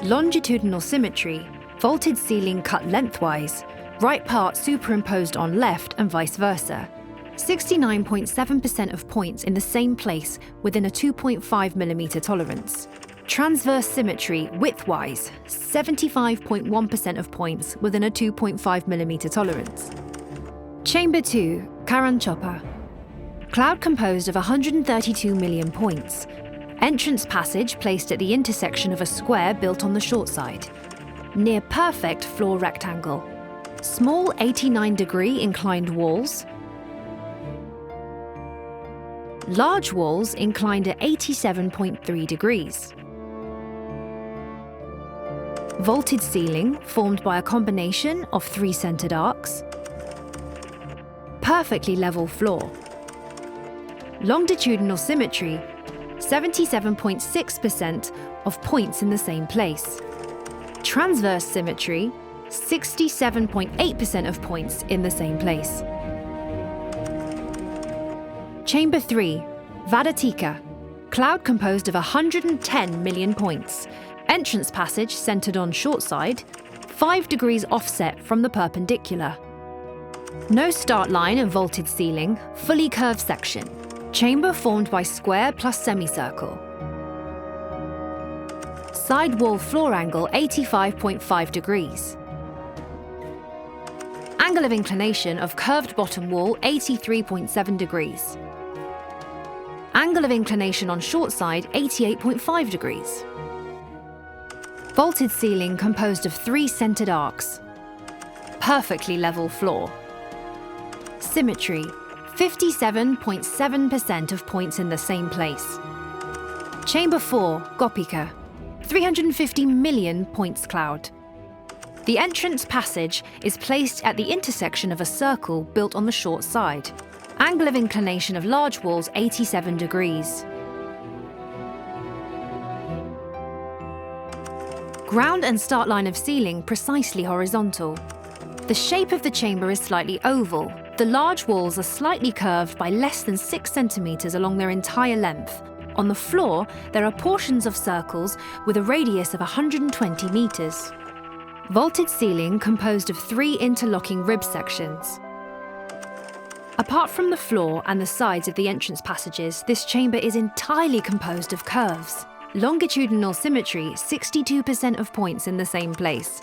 Longitudinal symmetry. Vaulted ceiling cut lengthwise, right part superimposed on left and vice versa. 69.7% of points in the same place within a 2.5mm tolerance. Transverse symmetry widthwise, 75.1% of points within a 2.5mm tolerance. Chamber 2, Karanchopa. Cloud composed of 132 million points. Entrance passage placed at the intersection of a square built on the short side. Near perfect floor rectangle. Small 89-degree inclined walls. Large walls inclined at 87.3 degrees. Vaulted ceiling formed by a combination of 3 centered arcs. Perfectly level floor. Longitudinal symmetry, 77.6% of points in the same place. Transverse symmetry, 67.8% of points in the same place. Chamber 3, Vadatika. Cloud composed of 110 million points. Entrance passage centered on short side, 5 degrees offset from the perpendicular. No start line and vaulted ceiling, fully curved section. Chamber formed by square plus semicircle. Side wall floor angle 85.5 degrees. Angle of inclination of curved bottom wall 83.7 degrees. Angle of inclination on short side, 88.5 degrees. Vaulted ceiling composed of 3 centered arcs. Perfectly level floor. Symmetry, 57.7% of points in the same place. Chamber 4, Gopica, 350 million points cloud. The entrance passage is placed at the intersection of a circle built on the short side. Angle of inclination of large walls, 87 degrees. Ground and start line of ceiling precisely horizontal. The shape of the chamber is slightly oval. The large walls are slightly curved by less than 6 centimeters along their entire length. On the floor, there are portions of circles with a radius of 120 meters. Vaulted ceiling composed of 3 interlocking rib sections. Apart from the floor and the sides of the entrance passages, this chamber is entirely composed of curves. Longitudinal symmetry, 62% of points in the same place.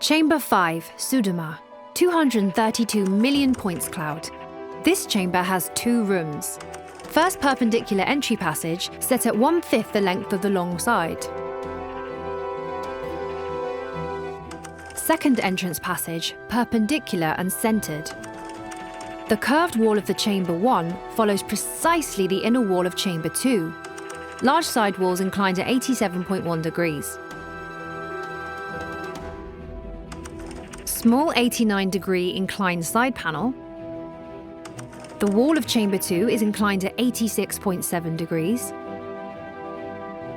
Chamber 5, Sudama, 232 million points cloud. This chamber has 2 rooms. First perpendicular entry passage set at 1/5 the length of the long side. Second entrance passage, perpendicular and centered. The curved wall of the chamber 1 follows precisely the inner wall of chamber 2. Large side walls inclined at 87.1 degrees. Small 89-degree inclined side panel. The wall of chamber 2 is inclined at 86.7 degrees.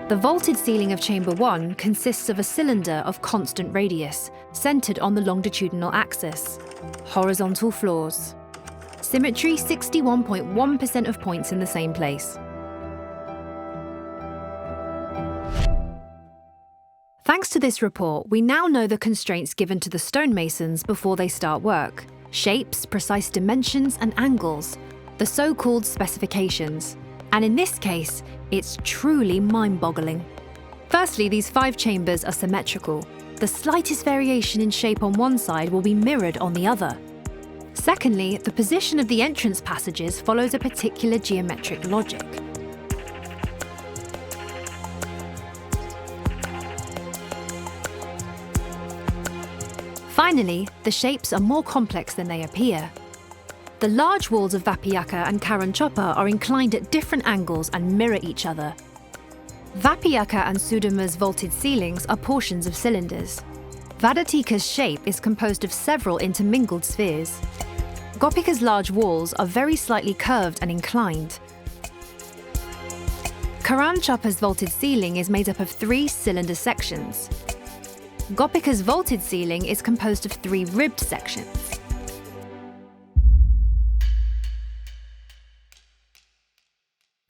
The vaulted ceiling of chamber 1 consists of a cylinder of constant radius, centered on the longitudinal axis. Horizontal floors. Symmetry, 61.1% of points in the same place. Thanks to this report, we now know the constraints given to the stonemasons before they start work. Shapes, precise dimensions, and angles, the so-called specifications. And in this case, it's truly mind-boggling. Firstly, these 5 chambers are symmetrical. The slightest variation in shape on one side will be mirrored on the other. Secondly, the position of the entrance passages follows a particular geometric logic. Finally, the shapes are more complex than they appear. The large walls of Vapiaka and Karanchopa are inclined at different angles and mirror each other. Vapiaka and Sudama's vaulted ceilings are portions of cylinders. Vadatika's shape is composed of several intermingled spheres. Gopika's large walls are very slightly curved and inclined. Karanchopa's vaulted ceiling is made up of 3 cylinder sections. Gopika's vaulted ceiling is composed of 3 ribbed sections.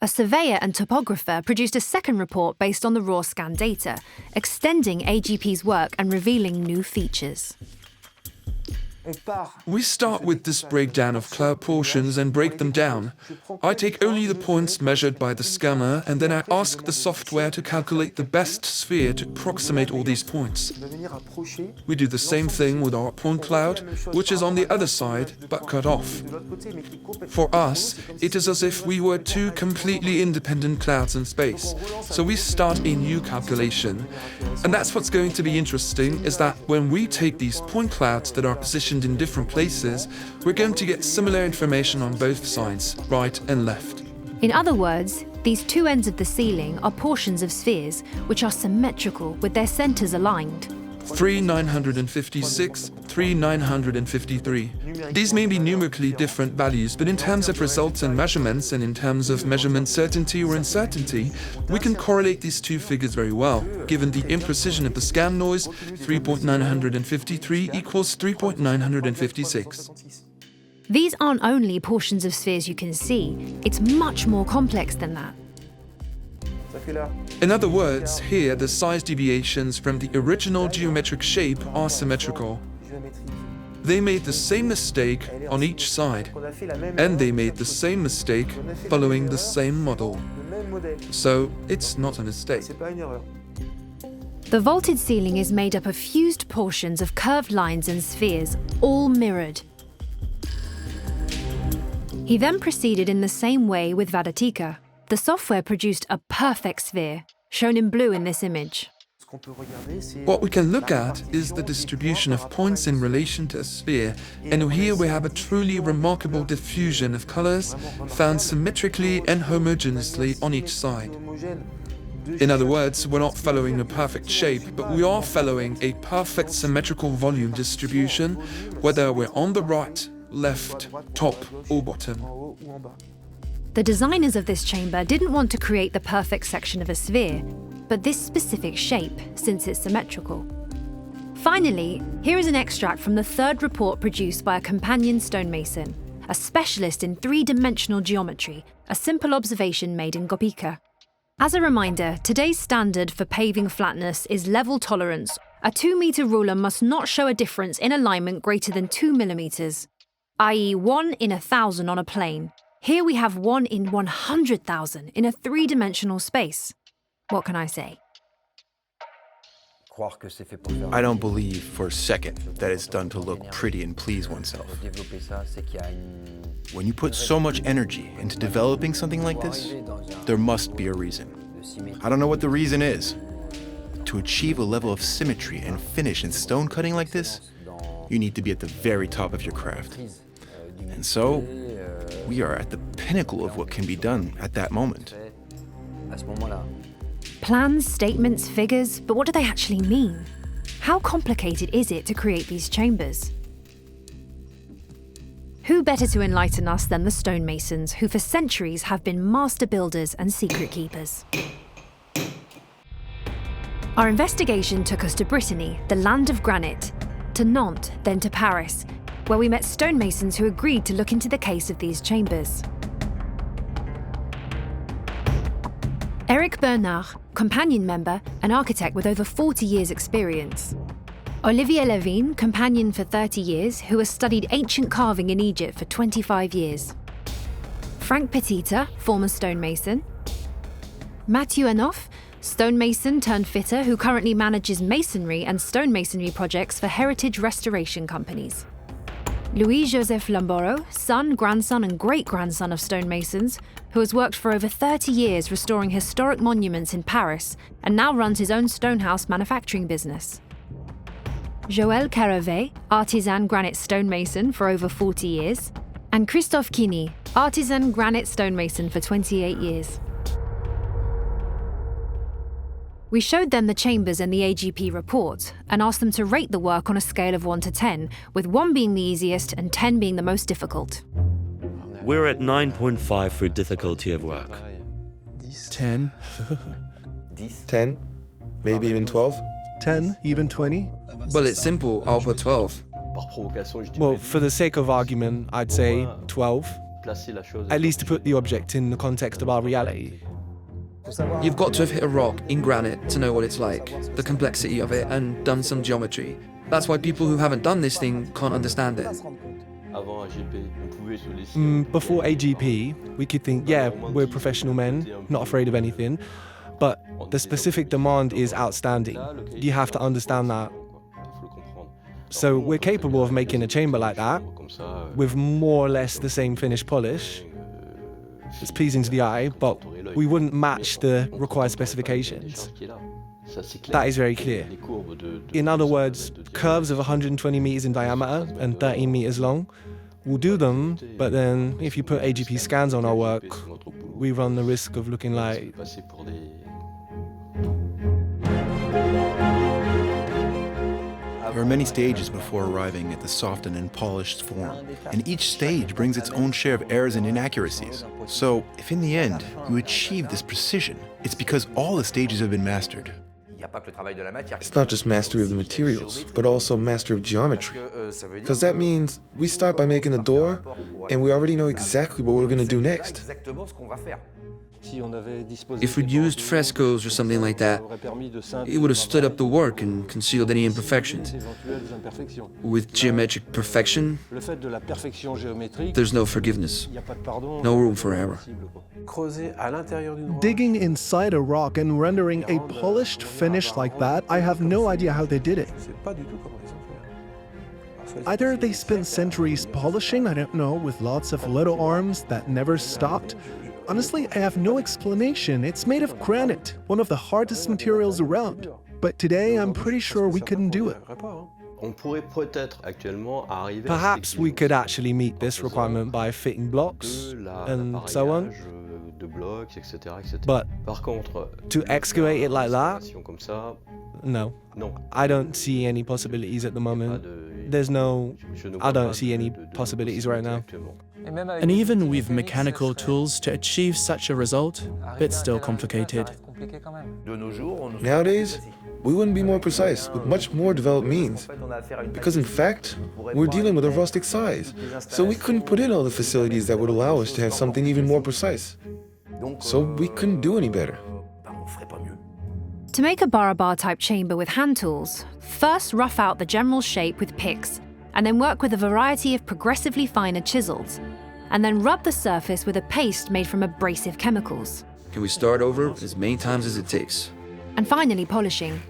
A surveyor and topographer produced a second report based on the raw scan data, extending AGP's work and revealing new features. We start with this breakdown of cloud portions and break them down. I take only the points measured by the scanner, and then I ask the software to calculate the best sphere to approximate all these points. We do the same thing with our point cloud, which is on the other side, but cut off. For us, it is as if we were 2 completely independent clouds in space. So we start a new calculation. And that's what's going to be interesting, is that when we take these point clouds that are positioned in different places, we're going to get similar information on both sides, right and left. In other words, these 2 ends of the ceiling are portions of spheres which are symmetrical with their centers aligned. 3,956, 3,953. These may be numerically different values, but in terms of results and measurements, and in terms of measurement certainty or uncertainty, we can correlate these 2 figures very well. Given the imprecision of the scan noise, 3.953 equals 3.956. These aren't only portions of spheres you can see, it's much more complex than that. In other words, here the size deviations from the original geometric shape are symmetrical. They made the same mistake on each side, and they made the same mistake following the same model. So it's not a mistake. The vaulted ceiling is made up of fused portions of curved lines and spheres, all mirrored. He then proceeded in the same way with Vadatika. The software produced a perfect sphere, shown in blue in this image. What we can look at is the distribution of points in relation to a sphere, and here we have a truly remarkable diffusion of colors found symmetrically and homogeneously on each side. In other words, we're not following a perfect shape, but we are following a perfect symmetrical volume distribution, whether we're on the right, left, top or bottom. The designers of this chamber didn't want to create the perfect section of a sphere, but this specific shape, since it's symmetrical. Finally, here is an extract from the third report produced by a companion stonemason, a specialist in three-dimensional geometry, a simple observation made in Gopika. As a reminder, today's standard for paving flatness is level tolerance. A 2-meter ruler must not show a difference in alignment greater than 2 millimeters, i.e. 1 in 1,000 on a plane. Here we have 1 in 100,000 in a three-dimensional space. What can I say? I don't believe for a second that it's done to look pretty and please oneself. When you put so much energy into developing something like this, there must be a reason. I don't know what the reason is. To achieve a level of symmetry and finish in stone cutting like this, you need to be at the very top of your craft. And so, we are at the pinnacle of what can be done at that moment. Plans, statements, figures, but what do they actually mean? How complicated is it to create these chambers? Who better to enlighten us than the stonemasons, who for centuries have been master builders and secret keepers? Our investigation took us to Brittany, the land of granite, to Nantes, then to Paris, where we met stonemasons who agreed to look into the case of these chambers. Eric Bernard, companion member, an architect with over 40 years' experience. Olivier Levine, companion for 30 years, who has studied ancient carving in Egypt for 25 years. Frank Petita, former stonemason. Mathieu Anoff, stonemason turned fitter who currently manages masonry and stonemasonry projects for heritage restoration companies. Louis-Joseph Lamboro, son, grandson and great-grandson of stonemasons, who has worked for over 30 years restoring historic monuments in Paris and now runs his own stonehouse manufacturing business. Joël Caravet, artisan granite stonemason for over 40 years, and Christophe Kini, artisan granite stonemason for 28 years. We showed them the chambers and the AGP report and asked them to rate the work on a scale of 1 to 10, with 1 being the easiest and 10 being the most difficult. We're at 9.5 for difficulty of work. 10. 10? Maybe even 12? 10, even 20? Well, it's simple, I'll put 12. Well, for the sake of argument, I'd say 12. At least to put the object in the context of our reality. You've got to have hit a rock in granite to know what it's like, the complexity of it, and done some geometry. That's why people who haven't done this thing can't understand it. Before AGP, we could think, yeah, we're professional men, not afraid of anything. But the specific demand is outstanding. You have to understand that. So we're capable of making a chamber like that, with more or less the same finished polish. It's pleasing to the eye, but we wouldn't match the required specifications. That is very clear. In other words, curves of 120 meters in diameter and 13 meters long, we'll do them, but then if you put AGP scans on our work, we run the risk of looking like... There are many stages before arriving at the softened and polished form, and each stage brings its own share of errors and inaccuracies. So, if in the end you achieve this precision, it's because all the stages have been mastered. It's not just mastery of the materials, but also mastery of geometry. Because that means we start by making a door, and we already know exactly what we're going to do next. If we'd used frescoes or something like that, it would have stood up the work and concealed any imperfections. With geometric perfection, there's no forgiveness, no room for error. Digging inside a rock and rendering a polished finish like that, I have no idea how they did it. Either they spent centuries polishing, I don't know, with lots of little arms that never stopped. Honestly, I have no explanation. It's made of granite, one of the hardest materials around. But today, I'm pretty sure we couldn't do it. Perhaps we could actually meet this requirement by fitting blocks and so on. But to excavate it like that? No. I don't see any possibilities at the moment. I don't see any possibilities right now. And even with mechanical tools to achieve such a result, it's still complicated. Nowadays, we wouldn't be more precise with much more developed means. Because in fact, we're dealing with a rustic size. So we couldn't put in all the facilities that would allow us to have something even more precise. So we couldn't do any better. To make a BARABAR type chamber with hand tools, first rough out the general shape with picks, and then work with a variety of progressively finer chisels, and then rub the surface with a paste made from abrasive chemicals. Can we start over as many times as it takes? And finally polishing.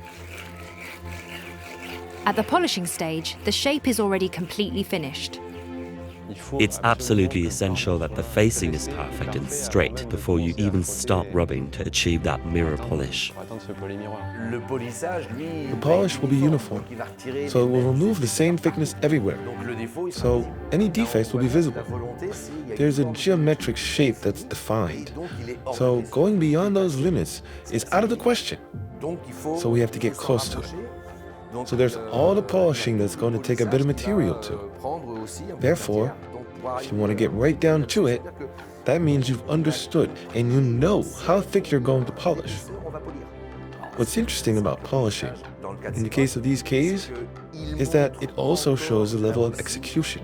At the polishing stage, the shape is already completely finished. It's absolutely essential that the facing is perfect and straight before you even start rubbing to achieve that mirror polish. The polish will be uniform, so it will remove the same thickness everywhere. So any defects will be visible. There's a geometric shape that's defined. So going beyond those limits is out of the question. So we have to get close to it. So there's all the polishing that's going to take a bit of material too. Therefore, if you want to get right down to it, that means you've understood and you know how thick you're going to polish. What's interesting about polishing, in the case of these caves, is that it also shows a level of execution,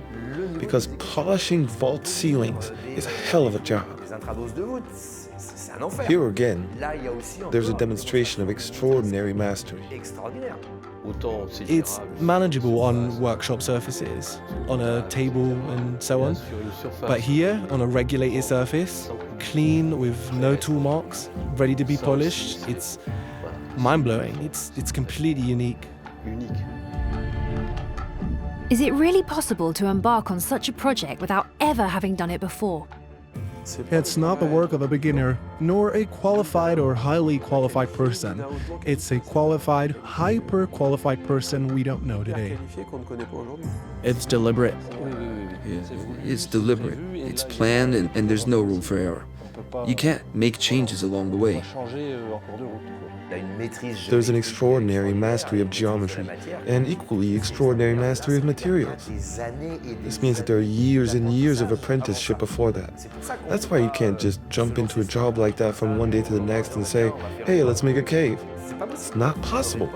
because polishing vault ceilings is a hell of a job. Here again, there's a demonstration of extraordinary mastery. It's manageable on workshop surfaces, on a table and so on. But here, on a regulated surface, clean with no tool marks, ready to be polished, it's mind-blowing. It's completely unique. Is it really possible to embark on such a project without ever having done it before? It's not the work of a beginner, nor a qualified or highly qualified person. It's a qualified, hyper-qualified person we don't know today. It's deliberate. It's deliberate, it's planned, and there's no room for error. You can't make changes along the way. There's an extraordinary mastery of geometry and equally extraordinary mastery of materials. This means that there are years and years of apprenticeship before that. That's why you can't just jump into a job like that from one day to the next and say, hey, let's make a cave. It's not possible.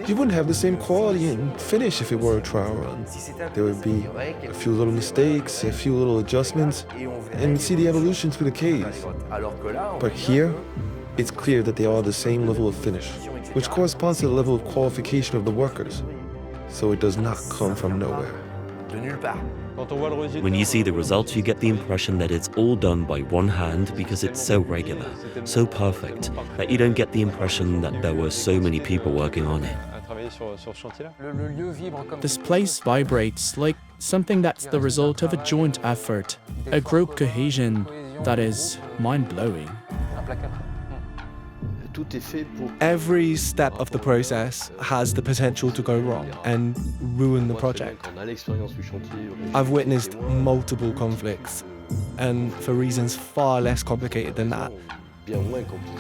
You wouldn't have the same quality and finish if it were a trial run. There would be a few little mistakes, a few little adjustments, and you see the evolution through the caves. But here, it's clear that they all have the same level of finish, which corresponds to the level of qualification of the workers. So it does not come from nowhere. When you see the results, you get the impression that it's all done by one hand because it's so regular, so perfect, that you don't get the impression that there were so many people working on it. This place vibrates like something that's the result of a joint effort, a group cohesion that is mind-blowing. Every step of the process has the potential to go wrong and ruin the project. I've witnessed multiple conflicts, and for reasons far less complicated than that.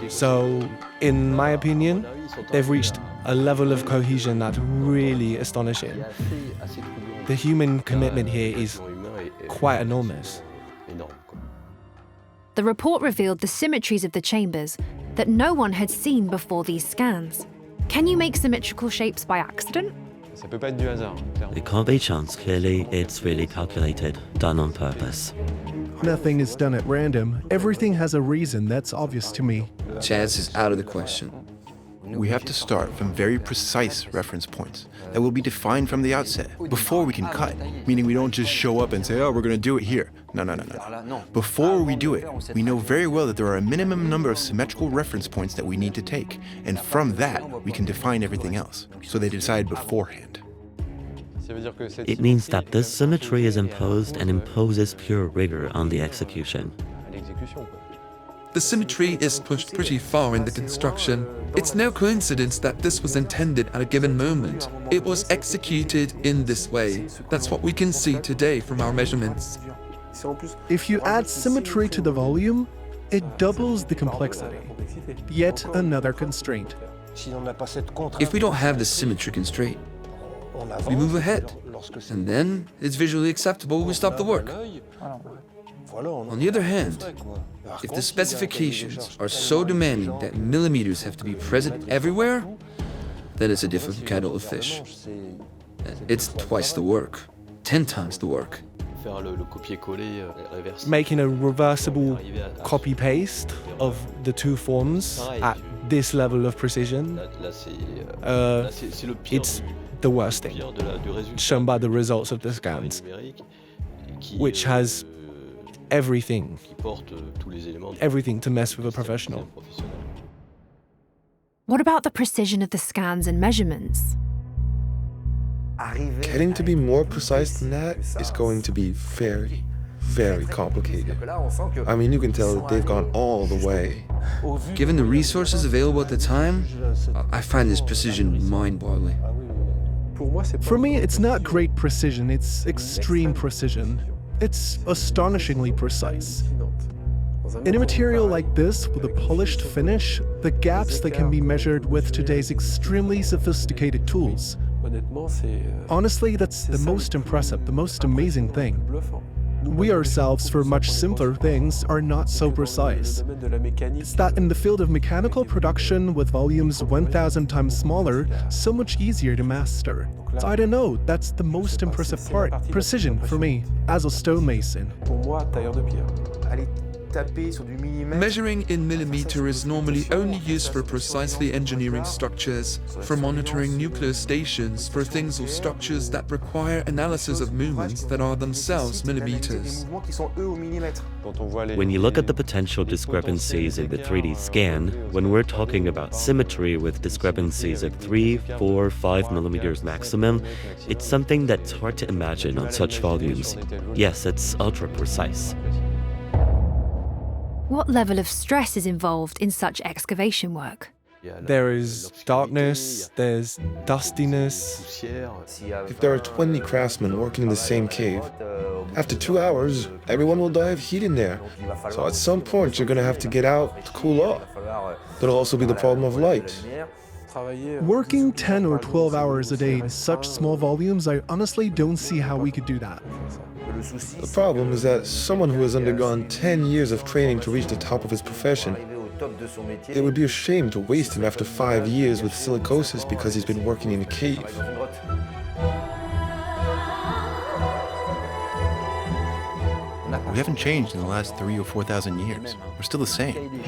So, in my opinion, they've reached a level of cohesion that's really astonishing. The human commitment here is quite enormous. The report revealed the symmetries of the chambers that no one had seen before these scans. Can you make symmetrical shapes by accident? It can't be chance, clearly it's really calculated, done on purpose. Nothing is done at random. Everything has a reason that's obvious to me. Chance is out of the question. We have to start from very precise reference points that will be defined from the outset before we can cut, meaning we don't just show up and say, oh, we're going to do it here. No. Before we do it, we know very well that there are a minimum number of symmetrical reference points that we need to take, and from that, we can define everything else. So they decide beforehand. It means that this symmetry is imposed and imposes pure rigor on the execution. The symmetry is pushed pretty far in the construction. It's no coincidence that this was intended at a given moment. It was executed in this way. That's what we can see today from our measurements. If you add symmetry to the volume, it doubles the complexity. Yet another constraint. If we don't have the symmetry constraint, we move ahead. And then it's visually acceptable, we stop the work. On the other hand, if the specifications are so demanding that millimeters have to be present everywhere, then it's a different kettle of fish. It's twice the work, 10 times the work. Making a reversible copy-paste of the two forms at this level of precision, it's the worst thing, shown by the results of the scans, which has everything to mess with a professional. What about the precision of the scans and measurements? Getting to be more precise than that is going to be very, very complicated. I mean, you can tell that they've gone all the way. Given the resources available at the time, I find this precision mind-boggling. For me, it's not great precision, it's extreme precision. It's astonishingly precise. In a material like this, with a polished finish, the gaps that can be measured with today's extremely sophisticated tools. Honestly, that's the most impressive, the most amazing thing. We ourselves, for much simpler things, are not so precise. It's that in the field of mechanical production, with volumes 1,000 times smaller, so much easier to master. So I don't know, that's the most impressive part. Precision, for me, as a stonemason. Measuring in millimeter is normally only used for precisely engineering structures, for monitoring nuclear stations, for things or structures that require analysis of movements that are themselves millimeters. When you look at the potential discrepancies in the 3D scan, when we're talking about symmetry with discrepancies of 3, 4, 5 millimeters maximum, it's something that's hard to imagine on such volumes. Yes, it's ultra precise. What level of stress is involved in such excavation work? There is darkness, there's dustiness. If there are 20 craftsmen working in the same cave, after 2 hours, everyone will die of heat in there. So at some point, you're going to have to get out to cool off. There'll also be the problem of light. Working 10 or 12 hours a day in such small volumes, I honestly don't see how we could do that. The problem is that someone who has undergone 10 years of training to reach the top of his profession, it would be a shame to waste him after 5 years with silicosis because he's been working in a cave. We haven't changed in the last 3,000 or 4,000 years. We're still the same.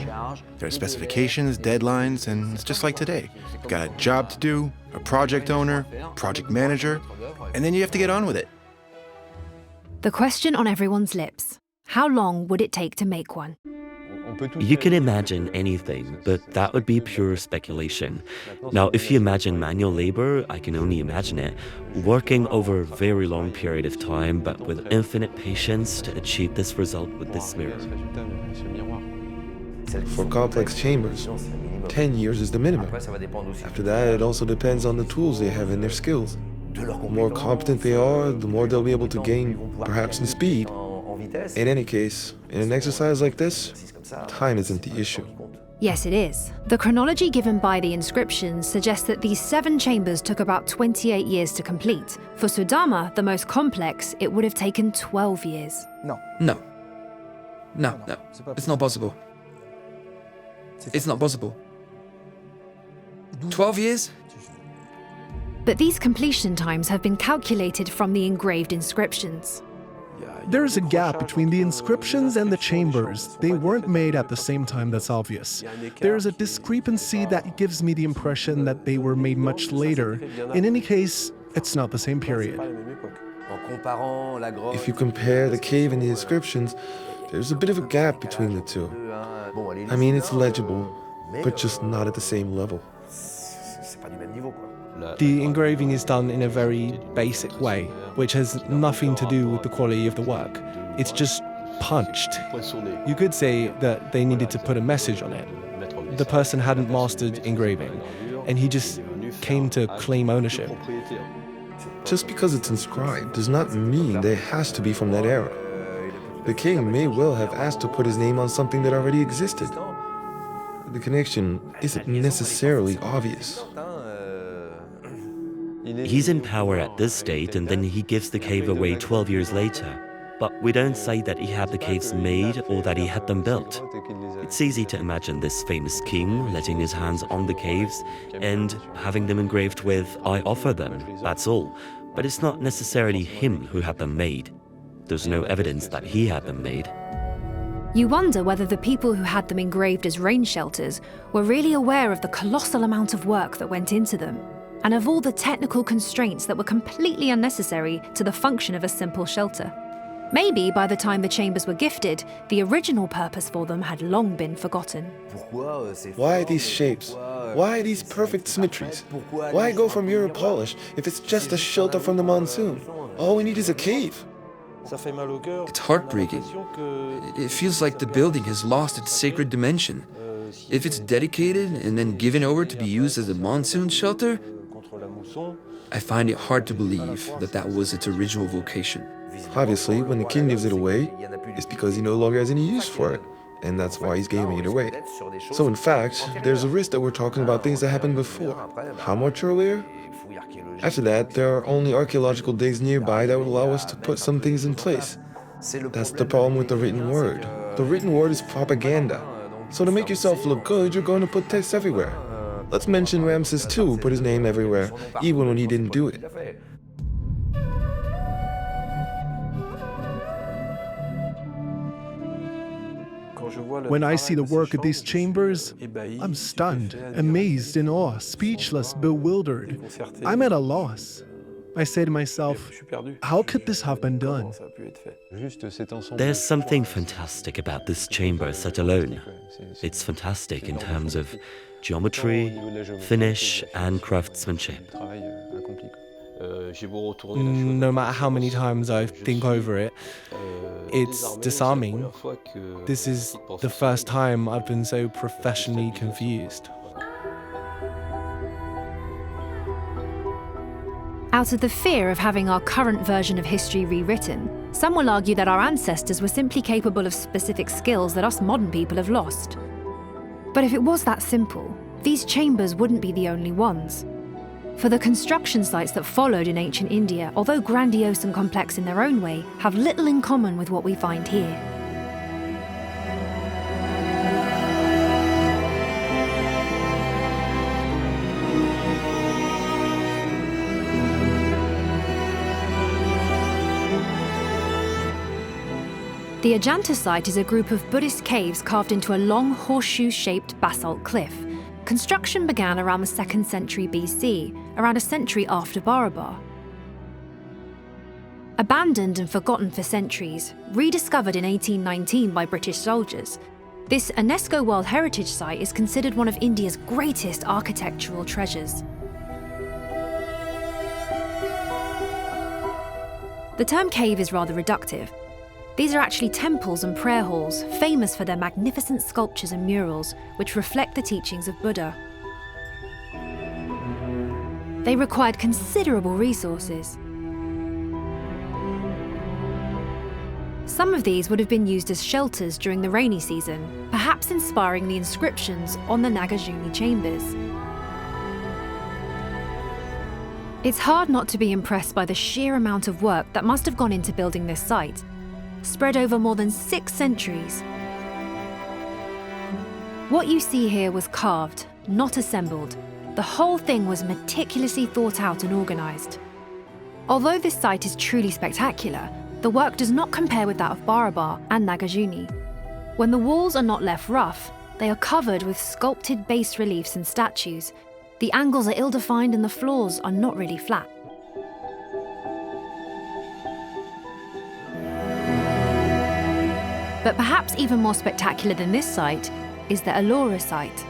There are specifications, deadlines, and it's just like today. You've got a job to do, a project owner, project manager, and then you have to get on with it. The question on everyone's lips: how long would it take to make one? You can imagine anything, but that would be pure speculation. Now, if you imagine manual labor, I can only imagine it, working over a very long period of time, but with infinite patience to achieve this result with this mirror. For complex chambers, 10 years is the minimum. After that, it also depends on the tools they have and their skills. The more competent they are, the more they'll be able to gain, perhaps in speed. In any case, in an exercise like this, time isn't the issue. Yes, it is. The chronology given by the inscriptions suggests that these 7 chambers took about 28 years to complete. For Sudama, the most complex, it would have taken 12 years. No. It's not possible. It's not possible. 12 years? But these completion times have been calculated from the engraved inscriptions. There is a gap between the inscriptions and the chambers. They weren't made at the same time, that's obvious. There is a discrepancy that gives me the impression that they were made much later. In any case, it's not the same period. If you compare the cave and the inscriptions, there's a bit of a gap between the two. I mean, it's legible, but just not at the same level. The engraving is done in a very basic way, which has nothing to do with the quality of the work. It's just punched. You could say that they needed to put a message on it. The person hadn't mastered engraving, and he just came to claim ownership. Just because it's inscribed does not mean that it has to be from that era. The king may well have asked to put his name on something that already existed. The connection isn't necessarily obvious. He's in power at this date, and then he gives the cave away 12 years later. But we don't say that he had the caves made or that he had them built. It's easy to imagine this famous king letting his hands on the caves and having them engraved with, "I offer them," that's all. But it's not necessarily him who had them made. There's no evidence that he had them made. You wonder whether the people who had them engraved as rain shelters were really aware of the colossal amount of work that went into them, and of all the technical constraints that were completely unnecessary to the function of a simple shelter. Maybe by the time the chambers were gifted, the original purpose for them had long been forgotten. Why these shapes? Why these perfect symmetries? Why go for mirror polish if it's just a shelter from the monsoon? All we need is a cave. It's heartbreaking. It feels like the building has lost its sacred dimension. If it's dedicated and then given over to be used as a monsoon shelter, I find it hard to believe that that was its original vocation. Obviously, when the king gives it away, it's because he no longer has any use for it, and that's why he's giving it away. So in fact, there's a risk that we're talking about things that happened before. How much earlier? After that, there are only archaeological digs nearby that would allow us to put some things in place. That's the problem with the written word. The written word is propaganda. So to make yourself look good, you're going to put text everywhere. Let's mention Ramses II, who put his name everywhere, even when he didn't do it. When I see the work of these chambers, I'm stunned, amazed, in awe, speechless, bewildered. I'm at a loss. I say to myself, how could this have been done? There's something fantastic about this chamber set alone. It's fantastic in terms of geometry, finish, and craftsmanship. No matter how many times I think over it, it's disarming. This is the first time I've been so professionally confused. Out of the fear of having our current version of history rewritten, some will argue that our ancestors were simply capable of specific skills that us modern people have lost. But if it was that simple, these chambers wouldn't be the only ones. For the construction sites that followed in ancient India, although grandiose and complex in their own way, have little in common with what we find here. The Ajanta site is a group of Buddhist caves carved into a long horseshoe-shaped basalt cliff. Construction began around the 2nd century BC, around a century after BARABAR. Abandoned and forgotten for centuries, rediscovered in 1819 by British soldiers, this UNESCO World Heritage Site is considered one of India's greatest architectural treasures. The term cave is rather reductive. These are actually temples and prayer halls, famous for their magnificent sculptures and murals, which reflect the teachings of Buddha. They required considerable resources. Some of these would have been used as shelters during the rainy season, perhaps inspiring the inscriptions on the Nagarjuna chambers. It's hard not to be impressed by the sheer amount of work that must have gone into building this site, spread over more than 6 centuries. What you see here was carved, not assembled. The whole thing was meticulously thought out and organised. Although this site is truly spectacular, the work does not compare with that of BARABAR and Nagarjuna. When the walls are not left rough, they are covered with sculpted bas reliefs and statues. The angles are ill-defined and the floors are not really flat. But perhaps even more spectacular than this site is the Ellora site.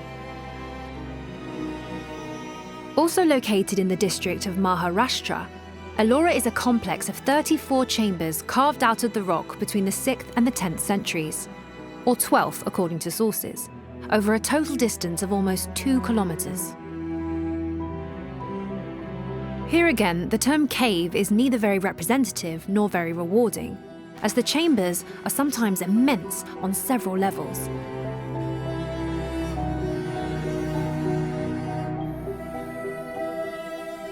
Also located in the district of Maharashtra, Ellora is a complex of 34 chambers carved out of the rock between the 6th and the 10th centuries, or 12th according to sources, over a total distance of almost 2 kilometers. Here again, the term cave is neither very representative nor very rewarding, as the chambers are sometimes immense on several levels.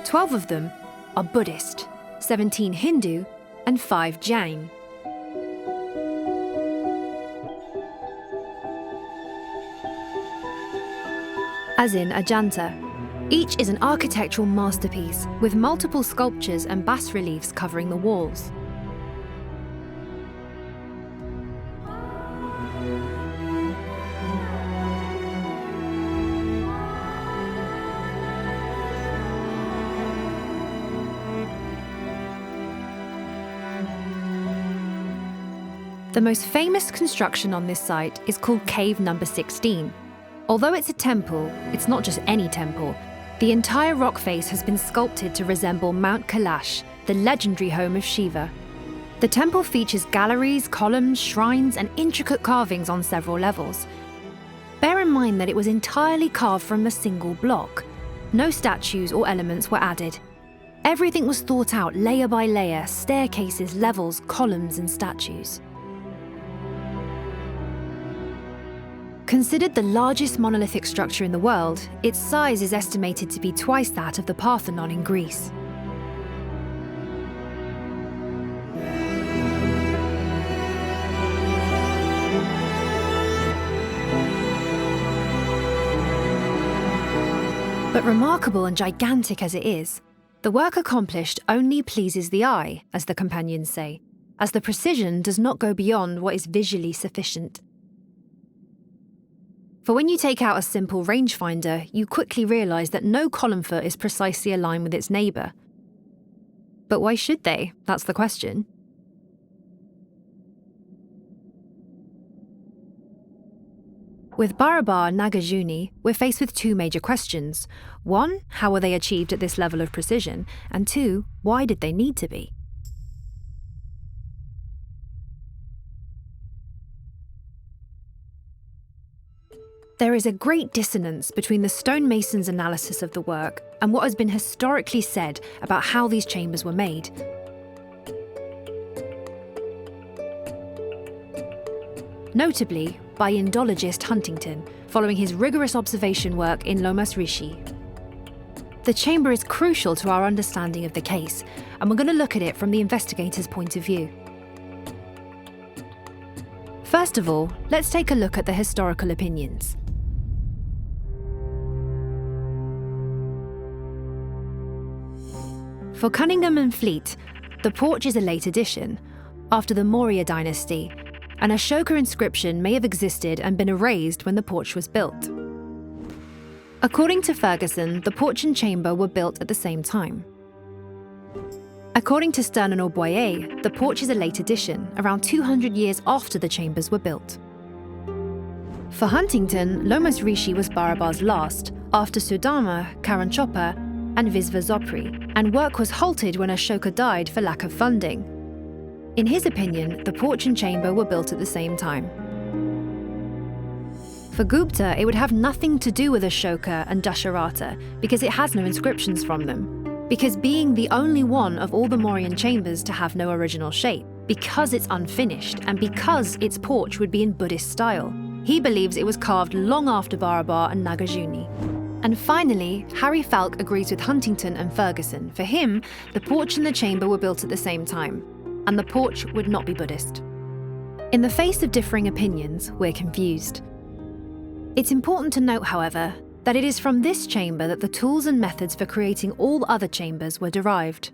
Twelve of them are Buddhist, 17 Hindu, and 5 Jain. As in Ajanta, each is an architectural masterpiece with multiple sculptures and bas-reliefs covering the walls. The most famous construction on this site is called Cave Number 16. Although it's a temple, it's not just any temple. The entire rock face has been sculpted to resemble Mount Kailash, the legendary home of Shiva. The temple features galleries, columns, shrines, and intricate carvings on several levels. Bear in mind that it was entirely carved from a single block. No statues or elements were added. Everything was thought out layer by layer, staircases, levels, columns, and statues. Considered the largest monolithic structure in the world, its size is estimated to be twice that of the Parthenon in Greece. But remarkable and gigantic as it is, the work accomplished only pleases the eye, as the companions say, as the precision does not go beyond what is visually sufficient. For when you take out a simple rangefinder, you quickly realise that no column foot is precisely aligned with its neighbour. But why should they? That's the question. With BARABAR and Nagarjuna, we're faced with two major questions. One, how were they achieved at this level of precision? And two, why did they need to be? There is a great dissonance between the stonemason's analysis of the work and what has been historically said about how these chambers were made. Notably, by Indologist Huntington, following his rigorous observation work in Lomas Rishi. The chamber is crucial to our understanding of the case, and we're going to look at it from the investigator's point of view. First of all, let's take a look at the historical opinions. For Cunningham and Fleet, the porch is a late addition, after the Maurya dynasty. An Ashoka inscription may have existed and been erased when the porch was built. According to Ferguson, the porch and chamber were built at the same time. According to Stern and Auboyer, the porch is a late addition, around 200 years after the chambers were built. For Huntington, Lomas Rishi was BARABAR's last, after Sudama, Karanchopa, and Visvasopri, and work was halted when Ashoka died for lack of funding. In his opinion, the porch and chamber were built at the same time. For Gupta, it would have nothing to do with Ashoka and Dasharata because it has no inscriptions from them. Because being the only one of all the Mauryan chambers to have no original shape, because it's unfinished, and because its porch would be in Buddhist style, he believes it was carved long after BARABAR and Nagarjuna. And finally, Harry Falk agrees with Huntington and Ferguson. For him, the porch and the chamber were built at the same time, and the porch would not be Buddhist. In the face of differing opinions, we're confused. It's important to note, however, that it is from this chamber that the tools and methods for creating all other chambers were derived.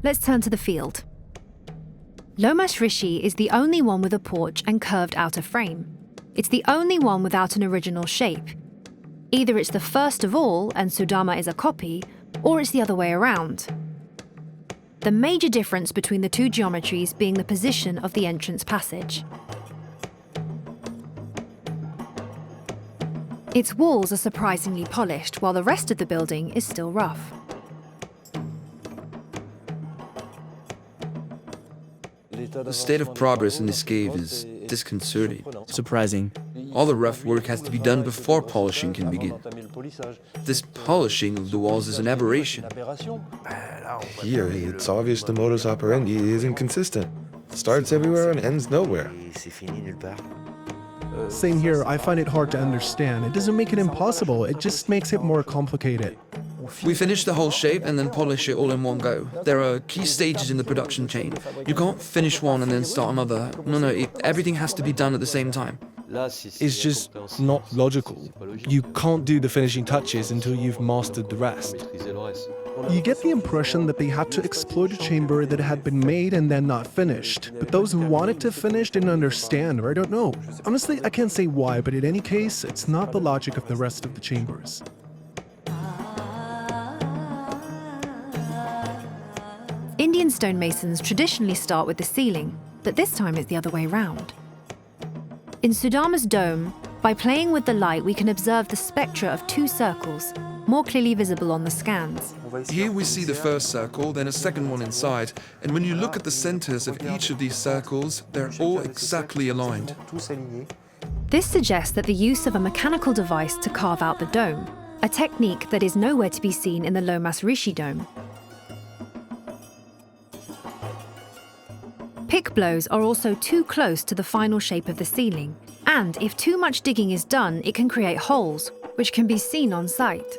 Let's turn to the field. Lomas Rishi is the only one with a porch and curved outer frame. It's the only one without an original shape. Either it's the first of all and Sudama is a copy, or it's the other way around. The major difference between the two geometries being the position of the entrance passage. Its walls are surprisingly polished, while the rest of the building is still rough. The state of progress in this cave is disconcerting. Surprising. All the rough work has to be done before polishing can begin. This polishing of the walls is an aberration. Here, it's obvious the modus operandi is inconsistent. Starts everywhere and ends nowhere. Same here, I find it hard to understand. It doesn't make it impossible, it just makes it more complicated. We finish the whole shape and then polish it all in one go. There are key stages in the production chain. You can't finish one and then start another. No, everything has to be done at the same time. It's just not logical. You can't do the finishing touches until you've mastered the rest. You get the impression that they had to exploit a chamber that had been made and then not finished. But those who wanted to finish didn't understand, or I don't know. Honestly, I can't say why, but in any case, it's not the logic of the rest of the chambers. Indian stonemasons traditionally start with the ceiling, but this time it's the other way round. In Sudama's dome, by playing with the light, we can observe the spectra of two circles, more clearly visible on the scans. Here we see the first circle, then a second one inside, and when you look at the centers of each of these circles, they're all exactly aligned. This suggests that the use of a mechanical device to carve out the dome, a technique that is nowhere to be seen in the Lomas Rishi dome. Pick blows are also too close to the final shape of the ceiling, and if too much digging is done, it can create holes, which can be seen on site.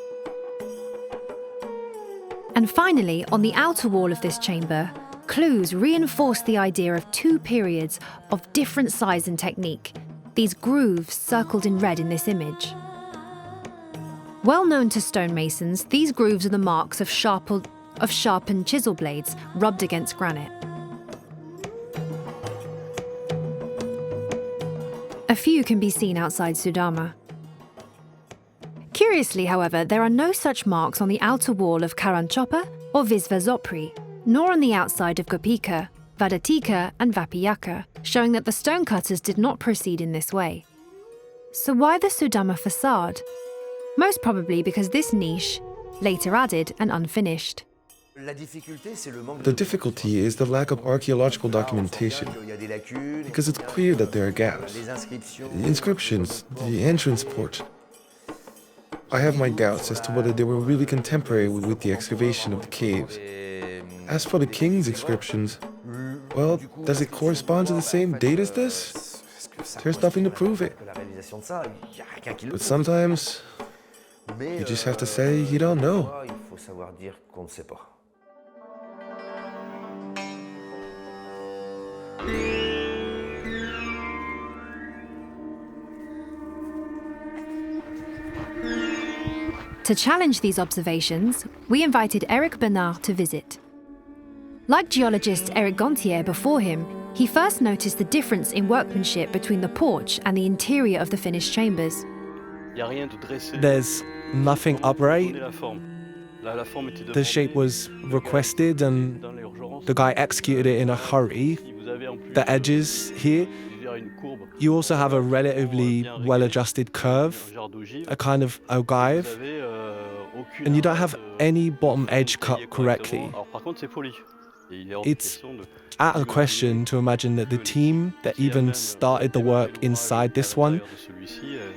And finally, on the outer wall of this chamber, clues reinforce the idea of two periods of different size and technique, these grooves circled in red in this image. Well known to stonemasons, these grooves are the marks of sharpened chisel blades rubbed against granite. A few can be seen outside Sudama. Curiously, however, there are no such marks on the outer wall of Karanchopa or Visvazopri, nor on the outside of Gopika, Vadatika and Vapiyaka, showing that the stonecutters did not proceed in this way. So why the Sudama facade? Most probably because this niche, later added and unfinished. The difficulty is the lack of archaeological documentation, because it's clear that there are gaps. The inscriptions, the entrance port. I have my doubts as to whether they were really contemporary with the excavation of the caves. As for the king's inscriptions, well, does it correspond to the same date as this? There's nothing to prove it. But sometimes, you just have to say you don't know. To challenge these observations, we invited Eric Bernard to visit. Like geologist Eric Gontier before him, he first noticed the difference in workmanship between the porch and the interior of the finished chambers. There's nothing upright. The shape was requested and the guy executed it in a hurry. The edges here, you also have a relatively well-adjusted curve, a kind of ogive, and you don't have any bottom edge cut correctly. It's out of the question to imagine that the team that even started the work inside this one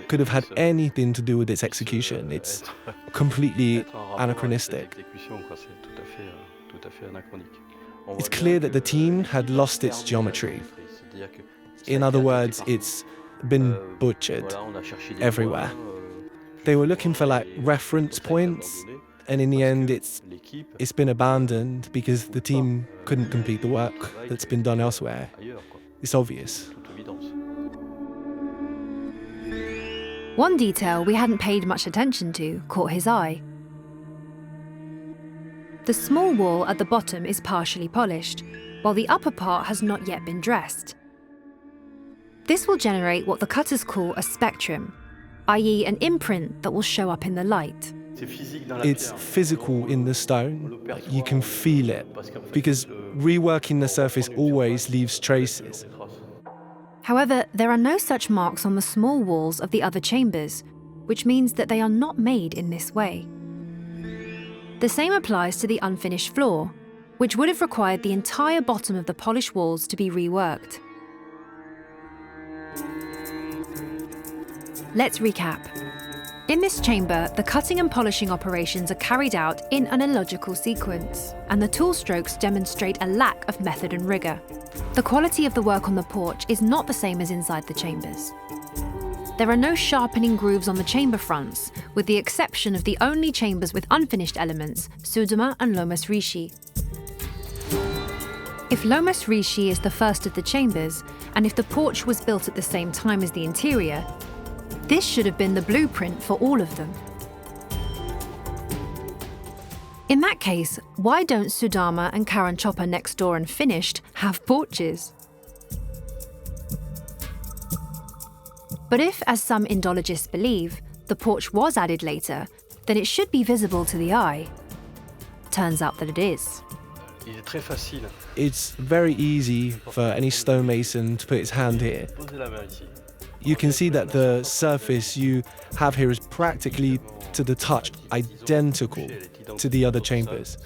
could have had anything to do with its execution. It's completely anachronistic. It's clear that the team had lost its geometry. In other words, it's been butchered everywhere. They were looking for reference points, and in the end it's been abandoned because the team couldn't complete the work that's been done elsewhere. It's obvious. One detail we hadn't paid much attention to caught his eye. The small wall at the bottom is partially polished, while the upper part has not yet been dressed. This will generate what the cutters call a spectrum, i.e. an imprint that will show up in the light. It's physical in the stone, you can feel it, because reworking the surface always leaves traces. However, there are no such marks on the small walls of the other chambers, which means that they are not made in this way. The same applies to the unfinished floor, which would have required the entire bottom of the polished walls to be reworked. Let's recap. In this chamber, the cutting and polishing operations are carried out in an illogical sequence, and the tool strokes demonstrate a lack of method and rigour. The quality of the work on the porch is not the same as inside the chambers. There are no sharpening grooves on the chamber fronts, with the exception of the only chambers with unfinished elements, Sudama and Lomas Rishi. If Lomas Rishi is the first of the chambers, and if the porch was built at the same time as the interior, this should have been the blueprint for all of them. In that case, why don't Sudama and Karan Chopper next door and finished have porches? But if, as some Indologists believe, the porch was added later, then it should be visible to the eye. Turns out that it is. It's very easy for any stonemason to put his hand here. You can see that the surface you have here is practically to the touch identical to the other chambers,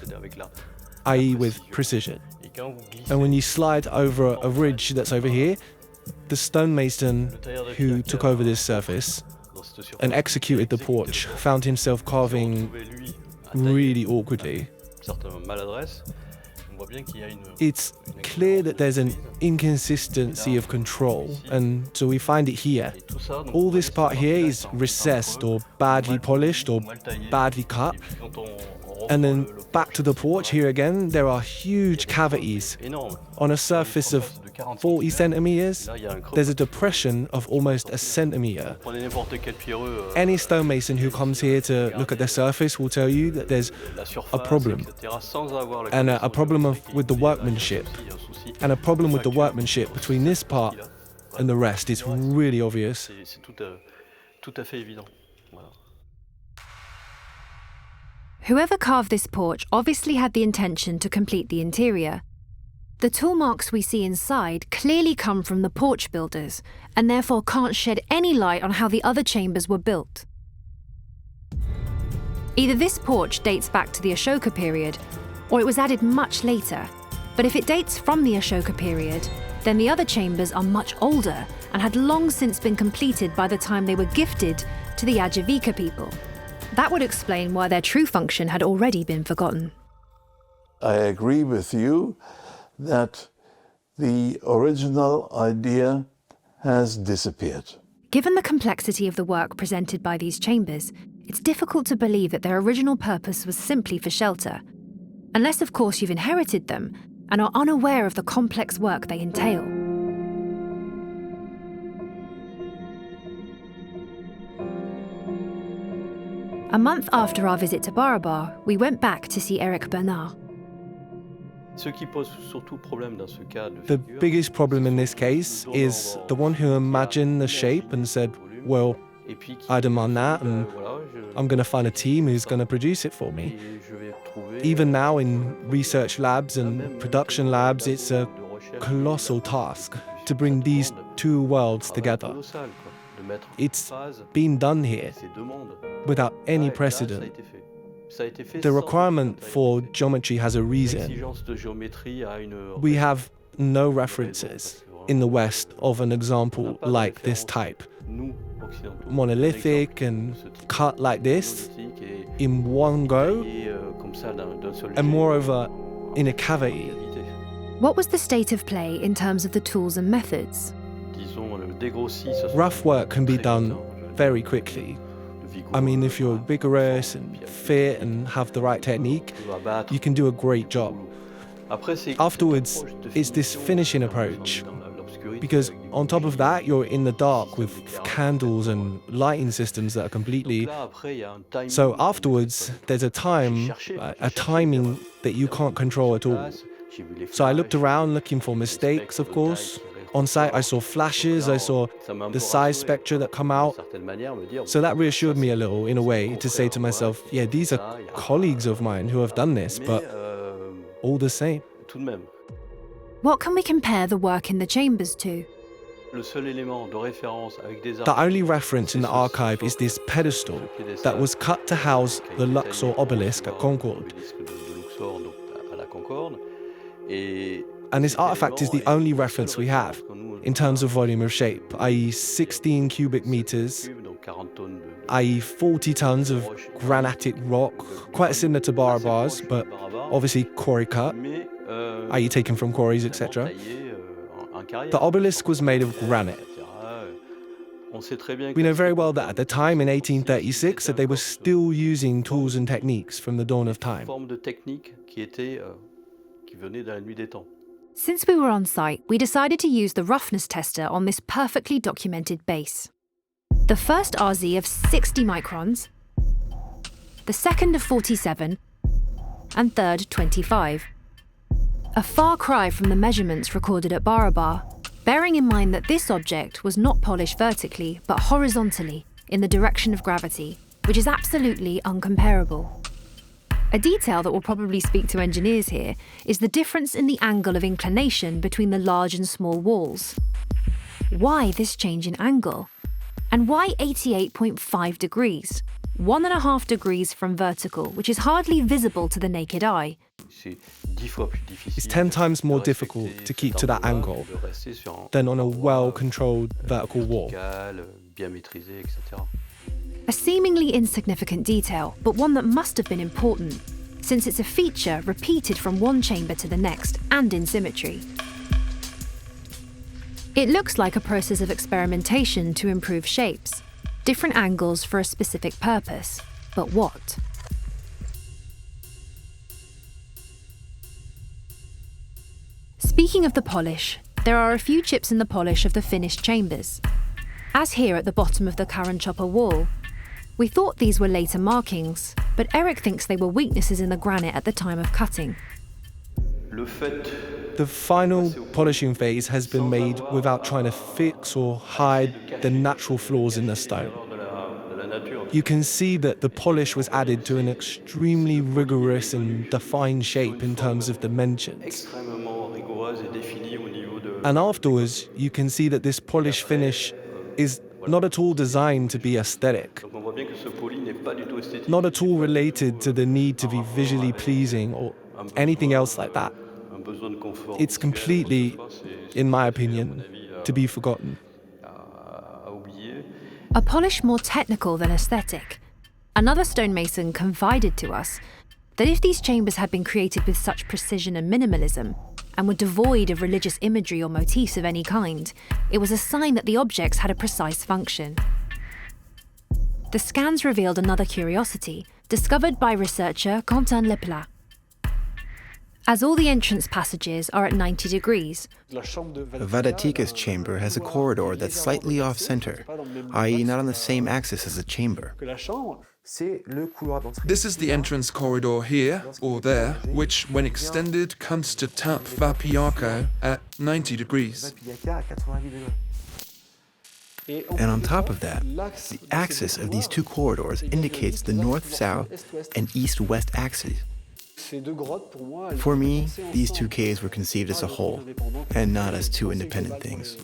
i.e. with precision. And when you slide over a ridge that's over here, the stonemason who took over this surface and executed the porch found himself carving really awkwardly. It's clear that there's an inconsistency of control, and so we find it here. All this part here is recessed or badly polished or badly cut. And then back to the porch here again, there are huge cavities. On a surface of 40 centimeters, there's a depression of almost a centimeter. Any stonemason who comes here to look at the surface will tell you that there's a problem. And a problem with the workmanship. And a problem with the workmanship between this part and the rest. It's really obvious. Whoever carved this porch obviously had the intention to complete the interior. The tool marks we see inside clearly come from the porch builders, and therefore can't shed any light on how the other chambers were built. Either this porch dates back to the Ashoka period, or it was added much later. But if it dates from the Ashoka period, then the other chambers are much older and had long since been completed by the time they were gifted to the Ajivika people. That would explain why their true function had already been forgotten. I agree with you that the original idea has disappeared. Given the complexity of the work presented by these chambers, it's difficult to believe that their original purpose was simply for shelter, unless of course you've inherited them and are unaware of the complex work they entail. A month after our visit to BARABAR, we went back to see Eric Bernard. The biggest problem in this case is the one who imagined the shape and said, well, I demand that and I'm going to find a team who's going to produce it for me. Even now in research labs and production labs, it's a colossal task to bring these two worlds together. It's been done here without any precedent. The requirement for geometry has a reason. We have no references in the West of an example like this type. Monolithic and cut like this in one go, and moreover in a cavity. What was the state of play in terms of the tools and methods? Rough work can be done very quickly. I mean, if you're vigorous and fit and have the right technique, you can do a great job. Afterwards, it's this finishing approach. Because on top of that, you're in the dark with candles and lighting systems that are completely... So afterwards, there's a timing that you can't control at all. So I looked around looking for mistakes, of course. On site, I saw flashes, I saw the size spectra that come out. So that reassured me a little, in a way, to say to myself, yeah, these are colleagues of mine who have done this, but all the same. What can we compare the work in the chambers to? The only reference in the archive is this pedestal that was cut to house the Luxor obelisk at Concorde. And this artifact is the only reference we have in terms of volume of shape, i.e. 16 cubic meters, i.e. 40 tons of granitic rock, quite similar to BARABAR's, but obviously quarry cut, i.e. taken from quarries, etc. The obelisk was made of granite. We know very well that at the time in 1836 that they were still using tools and techniques from the dawn of time. Since we were on site, we decided to use the roughness tester on this perfectly documented base. The first RZ of 60 microns, the second of 47, and third 25. A far cry from the measurements recorded at BARABAR, bearing in mind that this object was not polished vertically but horizontally in the direction of gravity, which is absolutely uncomparable. A detail that will probably speak to engineers here is the difference in the angle of inclination between the large and small walls. Why this change in angle? And why 88.5 degrees? 1.5 degrees from vertical, which is hardly visible to the naked eye. It's 10 times more difficult to keep to that angle than on a well-controlled vertical wall. A seemingly insignificant detail, but one that must have been important, since it's a feature repeated from one chamber to the next and in symmetry. It looks like a process of experimentation to improve shapes, different angles for a specific purpose, but what? Speaking of the polish, there are a few chips in the polish of the finished chambers. As here at the bottom of the current chopper wall, we thought these were later markings, but Eric thinks they were weaknesses in the granite at the time of cutting. The final polishing phase has been made without trying to fix or hide the natural flaws in the stone. You can see that the polish was added to an extremely rigorous and defined shape in terms of dimensions. And afterwards, you can see that this polish finish is not at all designed to be aesthetic, not at all related to the need to be visually pleasing or anything else like that. It's completely, in my opinion, to be forgotten. A polish more technical than aesthetic. Another stonemason confided to us that if these chambers had been created with such precision and minimalism, and were devoid of religious imagery or motifs of any kind, it was a sign that the objects had a precise function. The scans revealed another curiosity, discovered by researcher Quentin Leplat. As all the entrance passages are at 90 degrees, Vadatika's chamber has a corridor that's slightly off-center, i.e. not on the same axis as the chamber. This is the entrance corridor here, or there, which, when extended, comes to tap Vapiaco at 90 degrees. And on top of that, the axis of these two corridors indicates the north-south and east-west axes. For me, these two caves were conceived as a whole, and not as two independent things.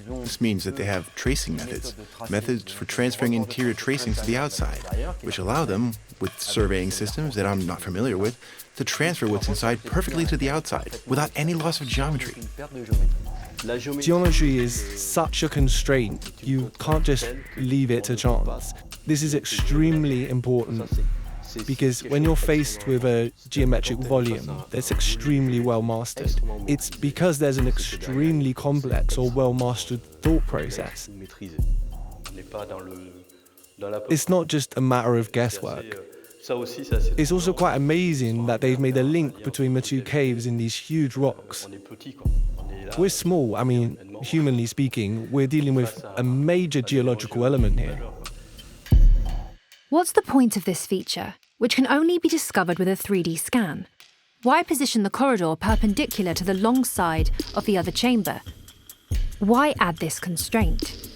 This means that they have tracing methods for transferring interior tracings to the outside, which allow them, with surveying systems that I'm not familiar with, to transfer what's inside perfectly to the outside, without any loss of geometry. Geometry is such a constraint, you can't just leave it to chance. This is extremely important, because when you're faced with a geometric volume that's extremely well mastered, it's because there's an extremely complex or well mastered thought process. It's not just a matter of guesswork. It's also quite amazing that they've made a link between the two caves in these huge rocks. We're small, I mean, humanly speaking, we're dealing with a major geological element here. What's the point of this feature, which can only be discovered with a 3D scan? Why position the corridor perpendicular to the long side of the other chamber? Why add this constraint?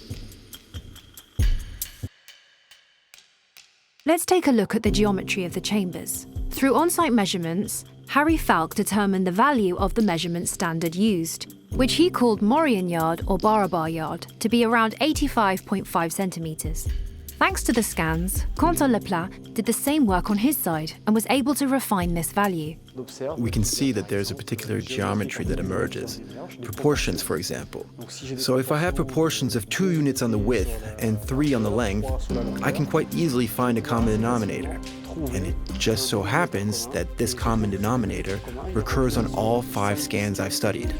Let's take a look at the geometry of the chambers. Through on-site measurements, Harry Falk determined the value of the measurement standard used. which he called Morion yard or BARABAR yard to be around 85.5 centimeters. Thanks to the scans, Quentin Leplat did the same work on his side and was able to refine this value. We can see that there's a particular geometry that emerges. Proportions, for example. So if I have proportions of 2 units on the width and 3 on the length, I can quite easily find a common denominator. And it just so happens that this common denominator recurs on all 5 scans I've studied.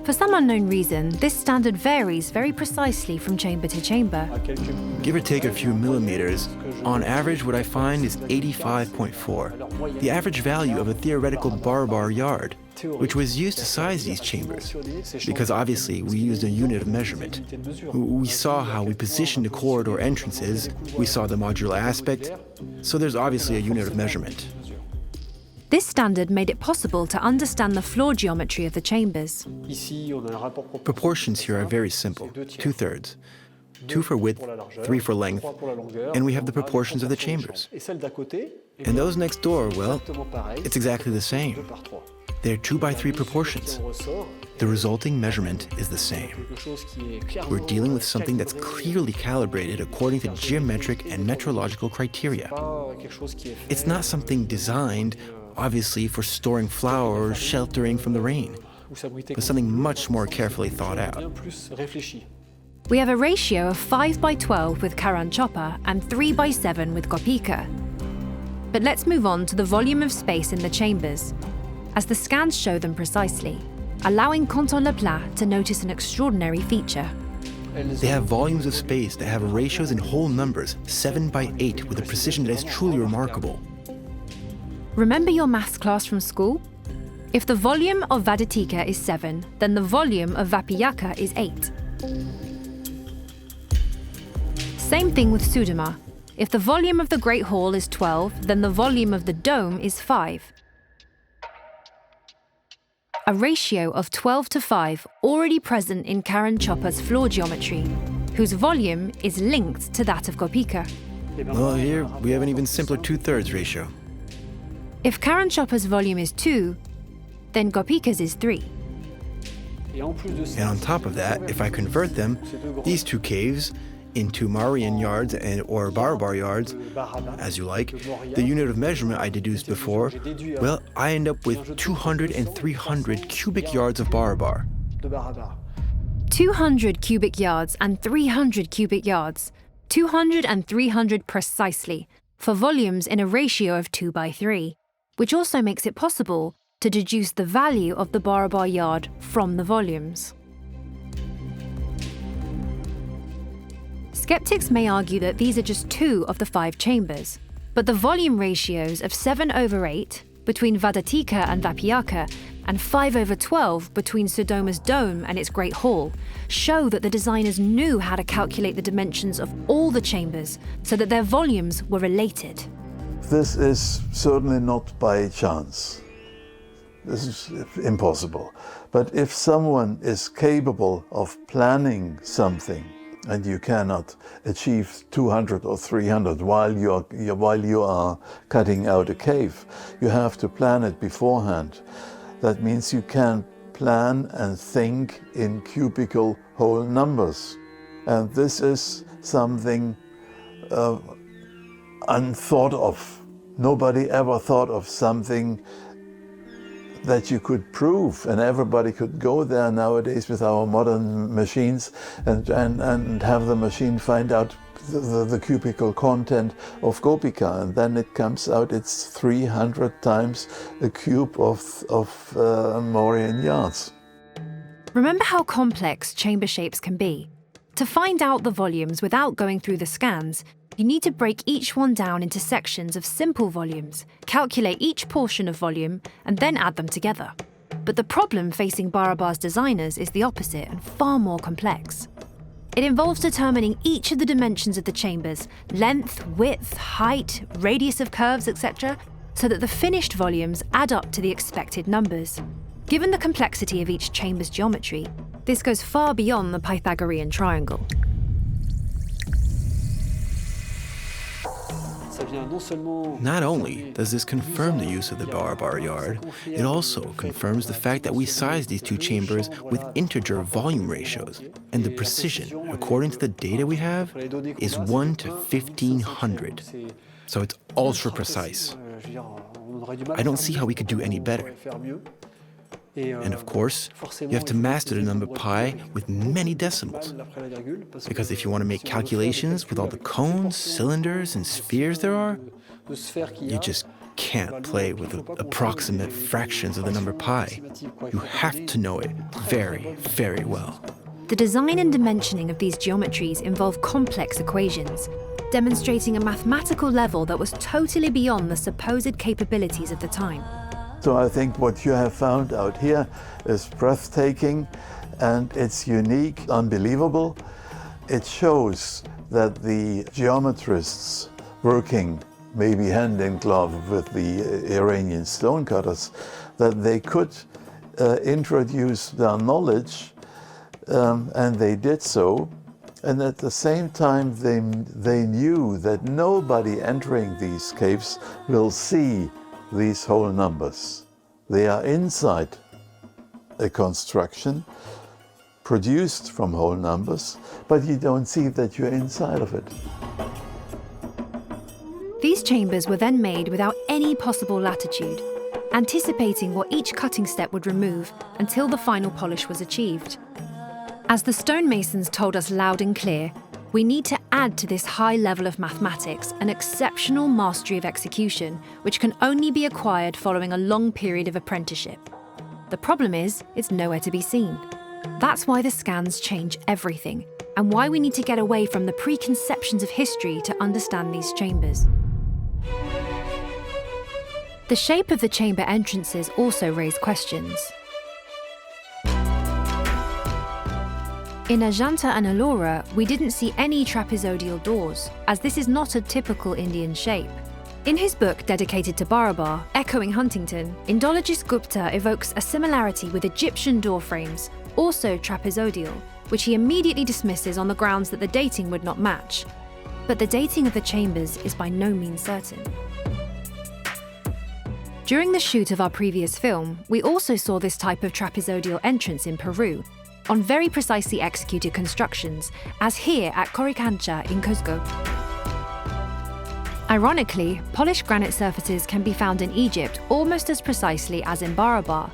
For some unknown reason, this standard varies very precisely from chamber to chamber. Give or take a few millimeters, on average what I find is 85.4, the average value of a theoretical BARABAR yard, which was used to size these chambers, because obviously we used a unit of measurement. We saw how we positioned the corridor entrances, we saw the modular aspect, so there's obviously a unit of measurement. This standard made it possible to understand the floor geometry of the chambers. Proportions here are very simple, 2/3. 2 for width, 3 for length, and we have the proportions of the chambers. And those next door, well, it's exactly the same. They're 2x3 proportions. The resulting measurement is the same. We're dealing with something that's clearly calibrated according to geometric and metrological criteria. It's not something designed, obviously, for storing flour or sheltering from the rain, but something much more carefully thought out. We have a ratio of 5x12 with Karan-Chopper and 3x7 with Kopika. But let's move on to the volume of space in the chambers, as the scans show them precisely, allowing Quentin Leplat to notice an extraordinary feature. They have volumes of space that have ratios in whole numbers, 7x8, with a precision that is truly remarkable. Remember your maths class from school? If the volume of Vadatika is 7, then the volume of Vapiyaka is 8. Same thing with Sudama. If the volume of the Great Hall is 12, then the volume of the dome is 5. A ratio of 12 to 5 already present in Karan-Chopper's floor geometry, whose volume is linked to that of Kopika. Well, here we have an even simpler 2/3 ratio. If Karan-Chopper's volume is 2, then Kopika's is 3. And on top of that, if I convert them, these 2 caves, into Morion yards or BARABAR yards, as you like, the unit of measurement I deduced before, well, I end up with 200 and 300 cubic yards of BARABAR. 200 cubic yards and 300 cubic yards, 200 and 300 precisely, for volumes in a ratio of 2x3, which also makes it possible to deduce the value of the BARABAR yard from the volumes. Skeptics may argue that these are just 2 of the 5 chambers, but the volume ratios of 7/8 between Vadatika and Vapiyaka and 5/12 between Sodoma's dome and its Great Hall show that the designers knew how to calculate the dimensions of all the chambers so that their volumes were related. This is certainly not by chance. This is impossible. But if someone is capable of planning something, and you cannot achieve 200 or 300 while you are cutting out a cave, you have to plan it beforehand. That means you can plan and think in cubical whole numbers. And this is something unthought of. Nobody ever thought of something that you could prove, and everybody could go there nowadays with our modern machines and have the machine find out the cubical content of Kopika, and then it comes out it's 300 times a cube of Morion yards. Remember how complex chamber shapes can be? To find out the volumes without going through the scans, you need to break each one down into sections of simple volumes, calculate each portion of volume, and then add them together. But the problem facing BARABAR's designers is the opposite and far more complex. It involves determining each of the dimensions of the chambers, length, width, height, radius of curves, etc., so that the finished volumes add up to the expected numbers. Given the complexity of each chamber's geometry, this goes far beyond the Pythagorean triangle. Not only does this confirm the use of the BARABAR yard, it also confirms the fact that we size these two chambers with integer volume ratios, and the precision, according to the data we have, is 1 to 1500. So it's ultra precise. I don't see how we could do any better. And of course, you have to master the number pi with many decimals. Because if you want to make calculations with all the cones, cylinders, and spheres there are, you just can't play with the approximate fractions of the number pi. You have to know it very, very well. The design and dimensioning of these geometries involve complex equations, demonstrating a mathematical level that was totally beyond the supposed capabilities of the time. So I think what you have found out here is breathtaking, and it's unique, unbelievable. It shows that the geometrists working maybe hand in glove with the Iranian stonecutters, that they could introduce their knowledge, and they did so. And at the same time, they knew that nobody entering these caves will see these whole numbers. They are inside a construction produced from whole numbers, but you don't see that you're inside of it. These chambers were then made without any possible latitude, anticipating what each cutting step would remove until the final polish was achieved. As the stonemasons told us loud and clear, we need to add to this high level of mathematics an exceptional mastery of execution, which can only be acquired following a long period of apprenticeship. The problem is, it's nowhere to be seen. That's why the scans change everything, and why we need to get away from the preconceptions of history to understand these chambers. The shape of the chamber entrances also raise questions. In Ajanta and Ellora, we didn't see any trapezoidal doors, as this is not a typical Indian shape. In his book dedicated to BARABAR, Echoing Huntington, Indologist Gupta evokes a similarity with Egyptian door frames, also trapezoidal, which he immediately dismisses on the grounds that the dating would not match. But the dating of the chambers is by no means certain. During the shoot of our previous film, we also saw this type of trapezoidal entrance in Peru, on very precisely executed constructions, as here at Coricancha in Cuzco. Ironically, polished granite surfaces can be found in Egypt almost as precisely as in BARABAR,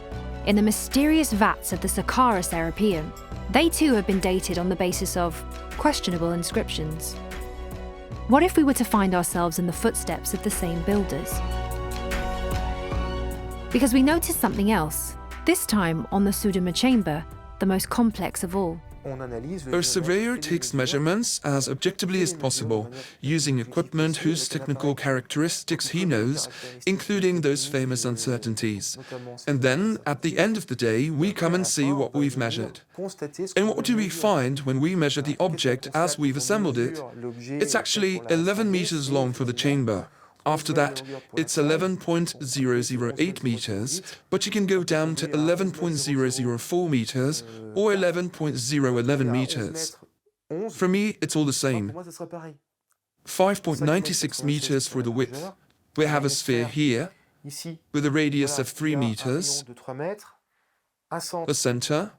in the mysterious vats of the Saqqara Serapeum. They too have been dated on the basis of questionable inscriptions. What if we were to find ourselves in the footsteps of the same builders? Because we noticed something else, this time on the Sudama chamber, the most complex of all. A surveyor takes measurements as objectively as possible, using equipment whose technical characteristics he knows, including those famous uncertainties. And then, at the end of the day, we come and see what we've measured. And what do we find when we measure the object as we've assembled it? It's actually 11 meters long for the chamber. After that, it's 11.008 meters, but you can go down to 11.004 meters or 11.011 meters. For me, it's all the same. 5.96 meters for the width. We have a sphere here, with a radius of 3 meters, the center,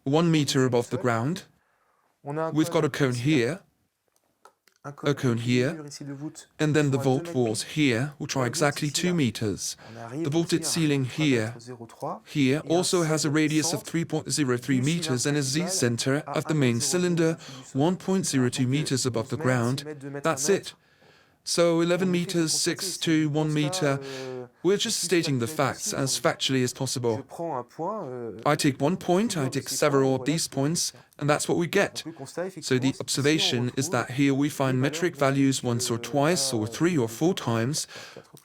1 meter above the ground. We've got a cone here, a cone here, and then the vault walls here, which are exactly 2 meters. The vaulted ceiling here also has a radius of 3.03 meters and a Z-center of the main cylinder, 1.02 meters above the ground. That's it. So 11 meters, 6 to 1 meter. We're just stating the facts as factually as possible. I take 1 point, I take several of these points, and that's what we get. So the observation is that here we find metric values once or twice, or 3 or 4 times,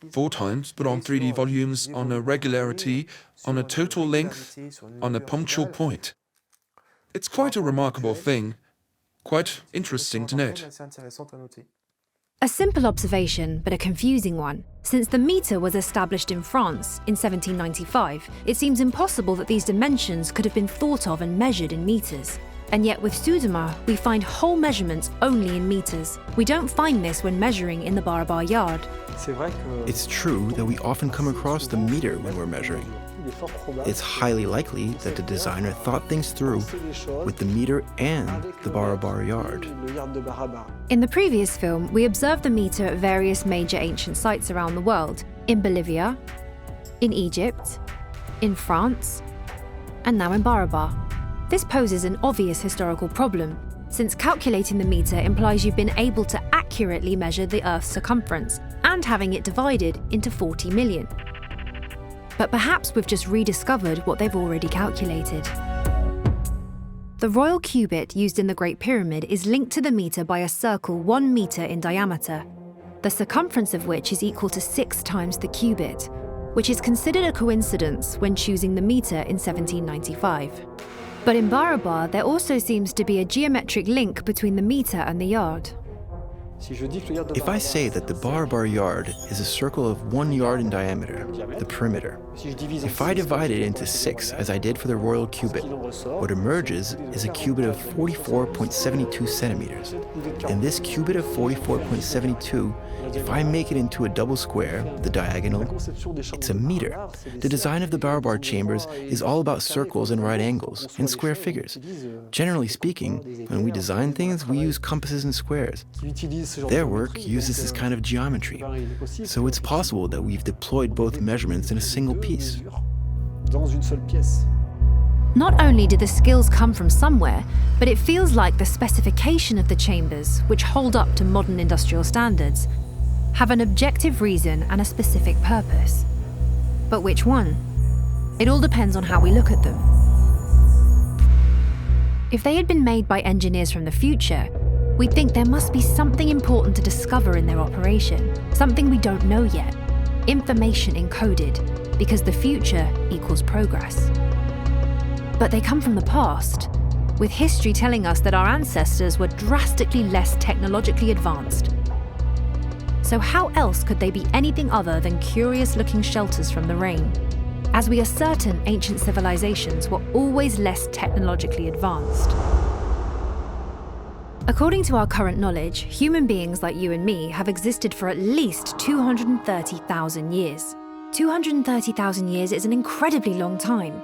but on 3D volumes, on a regularity, on a total length, on a punctual point. It's quite a remarkable thing, quite interesting to note. A simple observation, but a confusing one. Since the meter was established in France in 1795, it seems impossible that these dimensions could have been thought of and measured in meters. And yet with Sudama, we find whole measurements only in meters. We don't find this when measuring in the BARABAR yard. It's true that we often come across the meter when we're measuring. It's highly likely that the designer thought things through with the meter and the BARABAR yard. In the previous film, we observed the meter at various major ancient sites around the world, in Bolivia, in Egypt, in France, and now in BARABAR. This poses an obvious historical problem, since calculating the meter implies you've been able to accurately measure the Earth's circumference and having it divided into 40 million. But perhaps we've just rediscovered what they've already calculated. The royal cubit used in the Great Pyramid is linked to the meter by a circle 1 meter in diameter, the circumference of which is equal to 6 times the cubit, which is considered a coincidence when choosing the meter in 1795. But in BARABAR, there also seems to be a geometric link between the meter and the yard. If I say that the BARABAR yard is a circle of 1 yard in diameter, the perimeter, if I divide it into 6, as I did for the royal cubit, what emerges is a cubit of 44.72 centimeters. And this cubit of 44.72, if I make it into a double square, the diagonal, it's a meter. The design of the BARABAR chambers is all about circles and right angles, and square figures. Generally speaking, when we design things, we use compasses and squares. Their work uses this kind of geometry, so it's possible that we've deployed both measurements in a single piece. Not only did the skills come from somewhere, but it feels like the specification of the chambers, which hold up to modern industrial standards, have an objective reason and a specific purpose. But which one? It all depends on how we look at them. If they had been made by engineers from the future, we'd think there must be something important to discover in their operation, something we don't know yet, information encoded, because the future equals progress. But they come from the past, with history telling us that our ancestors were drastically less technologically advanced. So how else could they be anything other than curious-looking shelters from the rain? As we are certain ancient civilizations were always less technologically advanced. According to our current knowledge, human beings like you and me have existed for at least 230,000 years. 230,000 years is an incredibly long time.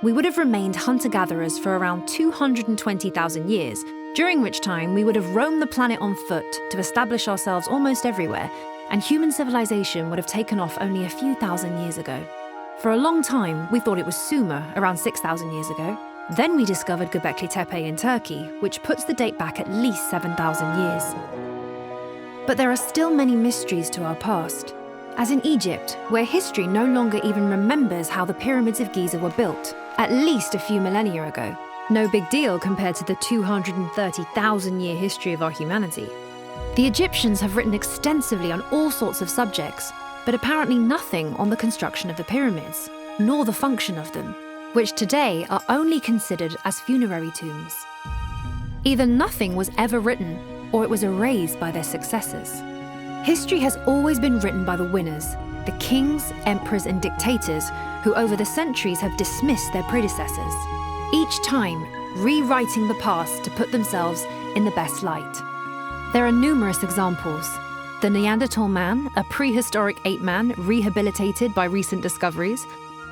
We would have remained hunter-gatherers for around 220,000 years, during which time we would have roamed the planet on foot to establish ourselves almost everywhere, and human civilization would have taken off only a few thousand years ago. For a long time, we thought it was Sumer, around 6,000 years ago. Then we discovered Göbekli Tepe in Turkey, which puts the date back at least 7,000 years. But there are still many mysteries to our past. As in Egypt, where history no longer even remembers how the pyramids of Giza were built, at least a few millennia ago. No big deal compared to the 230,000-year history of our humanity. The Egyptians have written extensively on all sorts of subjects, but apparently nothing on the construction of the pyramids, nor the function of them, which today are only considered as funerary tombs. Either nothing was ever written, or it was erased by their successors. History has always been written by the winners, the kings, emperors, and dictators who over the centuries have dismissed their predecessors, each time rewriting the past to put themselves in the best light. There are numerous examples. The Neanderthal man, a prehistoric ape man rehabilitated by recent discoveries,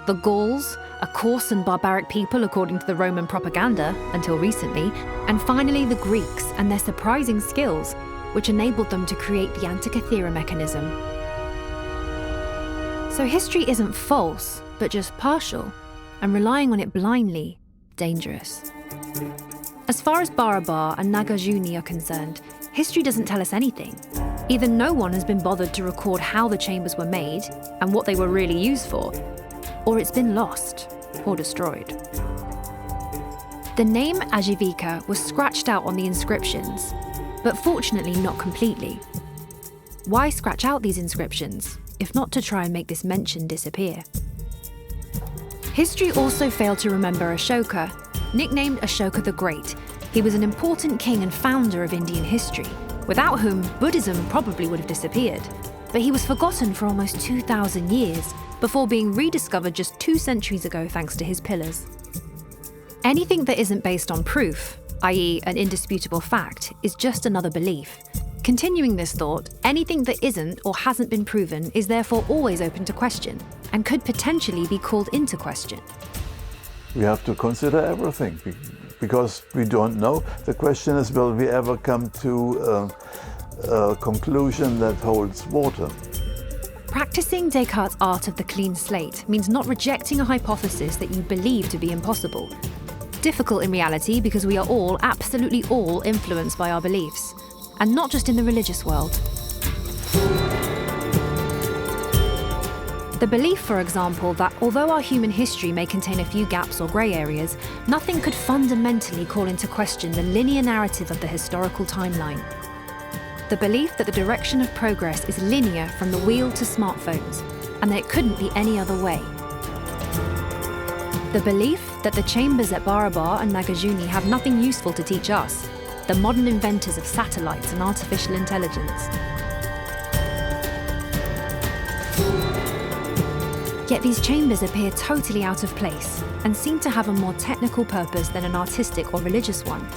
the Gauls, a coarse and barbaric people according to the Roman propaganda until recently, and finally the Greeks and their surprising skills, which enabled them to create the Antikythera mechanism. So history isn't false, but just partial, and relying on it blindly, dangerous. As far as BARABAR and Nagarjuna are concerned, history doesn't tell us anything. Either no one has been bothered to record how the chambers were made and what they were really used for, or it's been lost or destroyed. The name Ajivika was scratched out on the inscriptions, but fortunately not completely. Why scratch out these inscriptions, if not to try and make this mention disappear? History also failed to remember Ashoka, nicknamed Ashoka the Great. He was an important king and founder of Indian history, without whom Buddhism probably would have disappeared. But he was forgotten for almost 2,000 years, before being rediscovered just 2 centuries ago thanks to his pillars. Anything that isn't based on proof, i.e. an indisputable fact, is just another belief. Continuing this thought, anything that isn't or hasn't been proven is therefore always open to question, and could potentially be called into question. We have to consider everything, because we don't know. The question is, will we ever come to a conclusion that holds water? Practicing Descartes' art of the clean slate means not rejecting a hypothesis that you believe to be impossible. Difficult in reality because we are all, absolutely all, influenced by our beliefs. And not just in the religious world. The belief, for example, that although our human history may contain a few gaps or grey areas, nothing could fundamentally call into question the linear narrative of the historical timeline. The belief that the direction of progress is linear from the wheel to smartphones, and that it couldn't be any other way. The belief that the chambers at BARABAR and Nagarjuna have nothing useful to teach us, the modern inventors of satellites and artificial intelligence. Yet these chambers appear totally out of place and seem to have a more technical purpose than an artistic or religious one.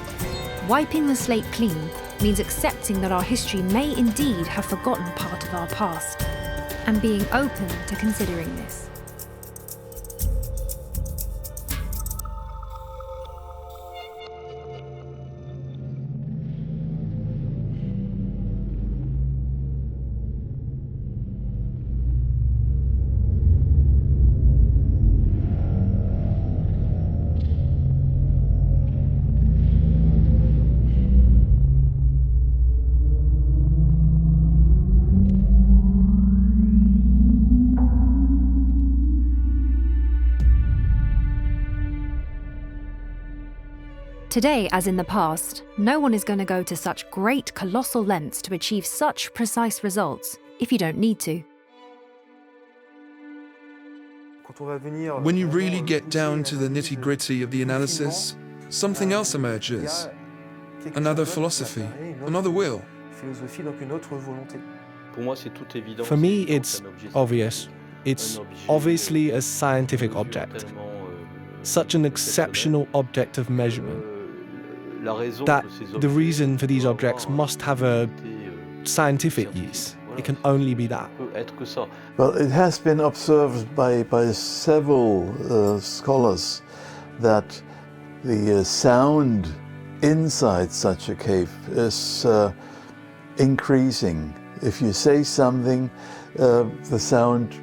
Wiping the slate clean means accepting that our history may indeed have forgotten part of our past, and being open to considering this. Today, as in the past, no one is going to go to such great, colossal lengths to achieve such precise results if you don't need to. When you really get down to the nitty-gritty of the analysis, something else emerges. Another philosophy, another will. For me, it's obvious. It's obviously a scientific object. Such an exceptional object of measurement that the reason for these objects must have a scientific use. It can only be that. Well, it has been observed by several scholars that the sound inside such a cave is increasing. If you say something, the sound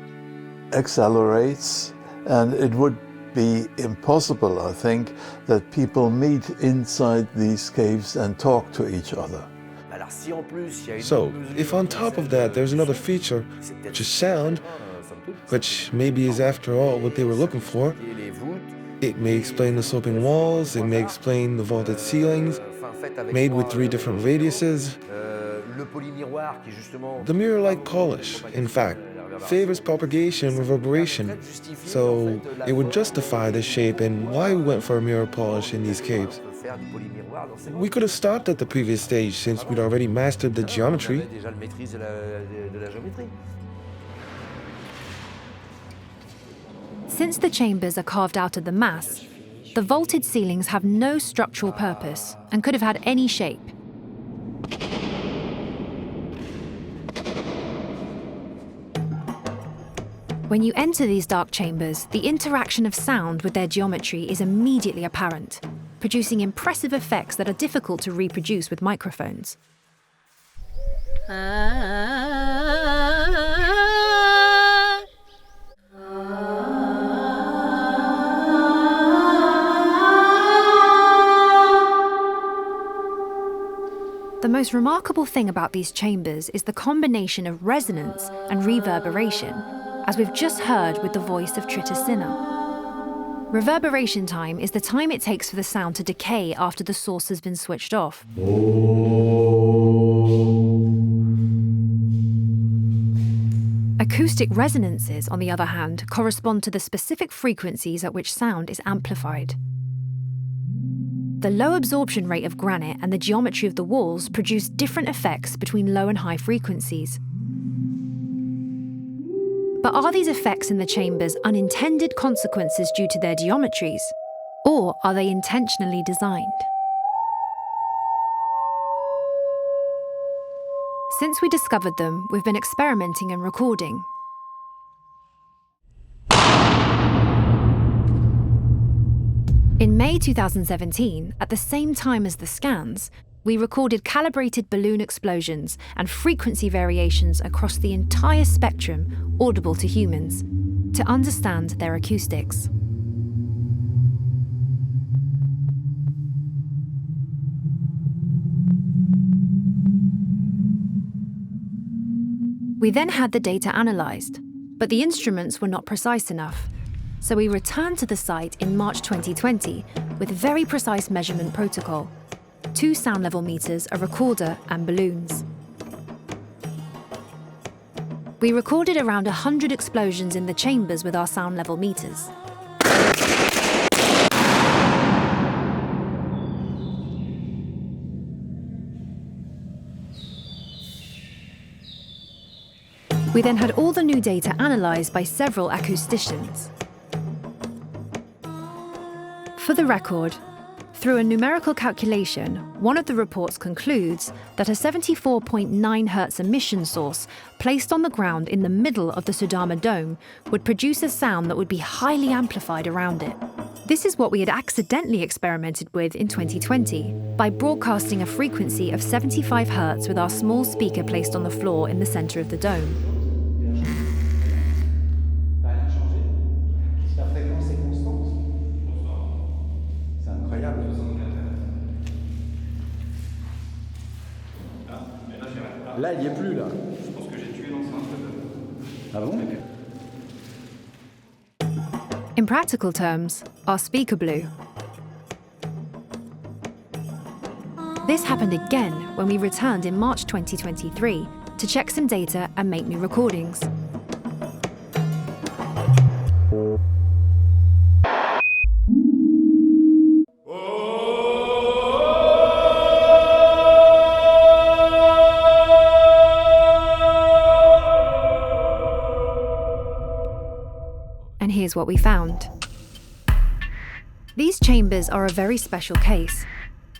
accelerates, and it would be impossible, I think, that people meet inside these caves and talk to each other. So, if on top of that there's another feature, which is sound, which maybe is after all what they were looking for, it may explain the sloping walls, it may explain the vaulted ceilings, made with 3 different radiuses. The mirror-like polish, in fact, favors propagation and reverberation, so it would justify the shape and why we went for a mirror polish in these caves. We could have stopped at the previous stage since we'd already mastered the geometry. Since the chambers are carved out of the mass, the vaulted ceilings have no structural purpose and could have had any shape. When you enter these dark chambers, the interaction of sound with their geometry is immediately apparent, producing impressive effects that are difficult to reproduce with microphones. The most remarkable thing about these chambers is the combination of resonance and reverberation, as we've just heard with the voice of Tritasena. Reverberation time is the time it takes for the sound to decay after the source has been switched off. Acoustic resonances, on the other hand, correspond to the specific frequencies at which sound is amplified. The low absorption rate of granite and the geometry of the walls produce different effects between low and high frequencies. But are these effects in the chambers unintended consequences due to their geometries? Or or are they intentionally designed? Since we discovered them, we've been experimenting and recording. In May 2017, at the same time as the scans, we recorded calibrated balloon explosions and frequency variations across the entire spectrum audible to humans to understand their acoustics. We then had the data analysed, but the instruments were not precise enough. So we returned to the site in March 2020 with very precise measurement protocol, 2 sound level meters, a recorder and balloons. We recorded around 100 explosions in the chambers with our sound level meters. We then had all the new data analysed by several acousticians. For the record, through a numerical calculation, one of the reports concludes that a 74.9 Hz emission source placed on the ground in the middle of the Sudama Dome would produce a sound that would be highly amplified around it. This is what we had accidentally experimented with in 2020 by broadcasting a frequency of 75 Hz with our small speaker placed on the floor in the centre of the dome. Là, il n'y est plus, là. Je pense que j'ai tué l'enceinte. Ah bon? In practical terms, our speaker blew. This happened again when we returned in March 2023 to check some data and make new recordings. And here's what we found. These chambers are a very special case,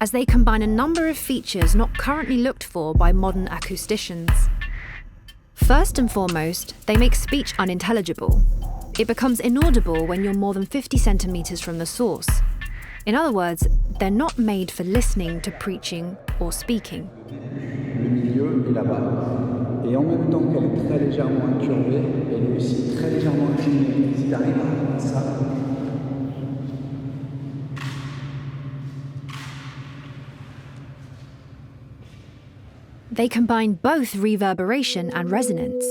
as they combine a number of features not currently looked for by modern acousticians. First and foremost, they make speech unintelligible. It becomes inaudible when you're more than 50 centimeters from the source. In other words, they're not made for listening to preaching or speaking. Le milieu est là-bas. Et en même temps qu'elle est très légèrement incurvée, elle est aussi très légèrement inclinée. Si tu arrives à ça. They combine both reverberation and resonance.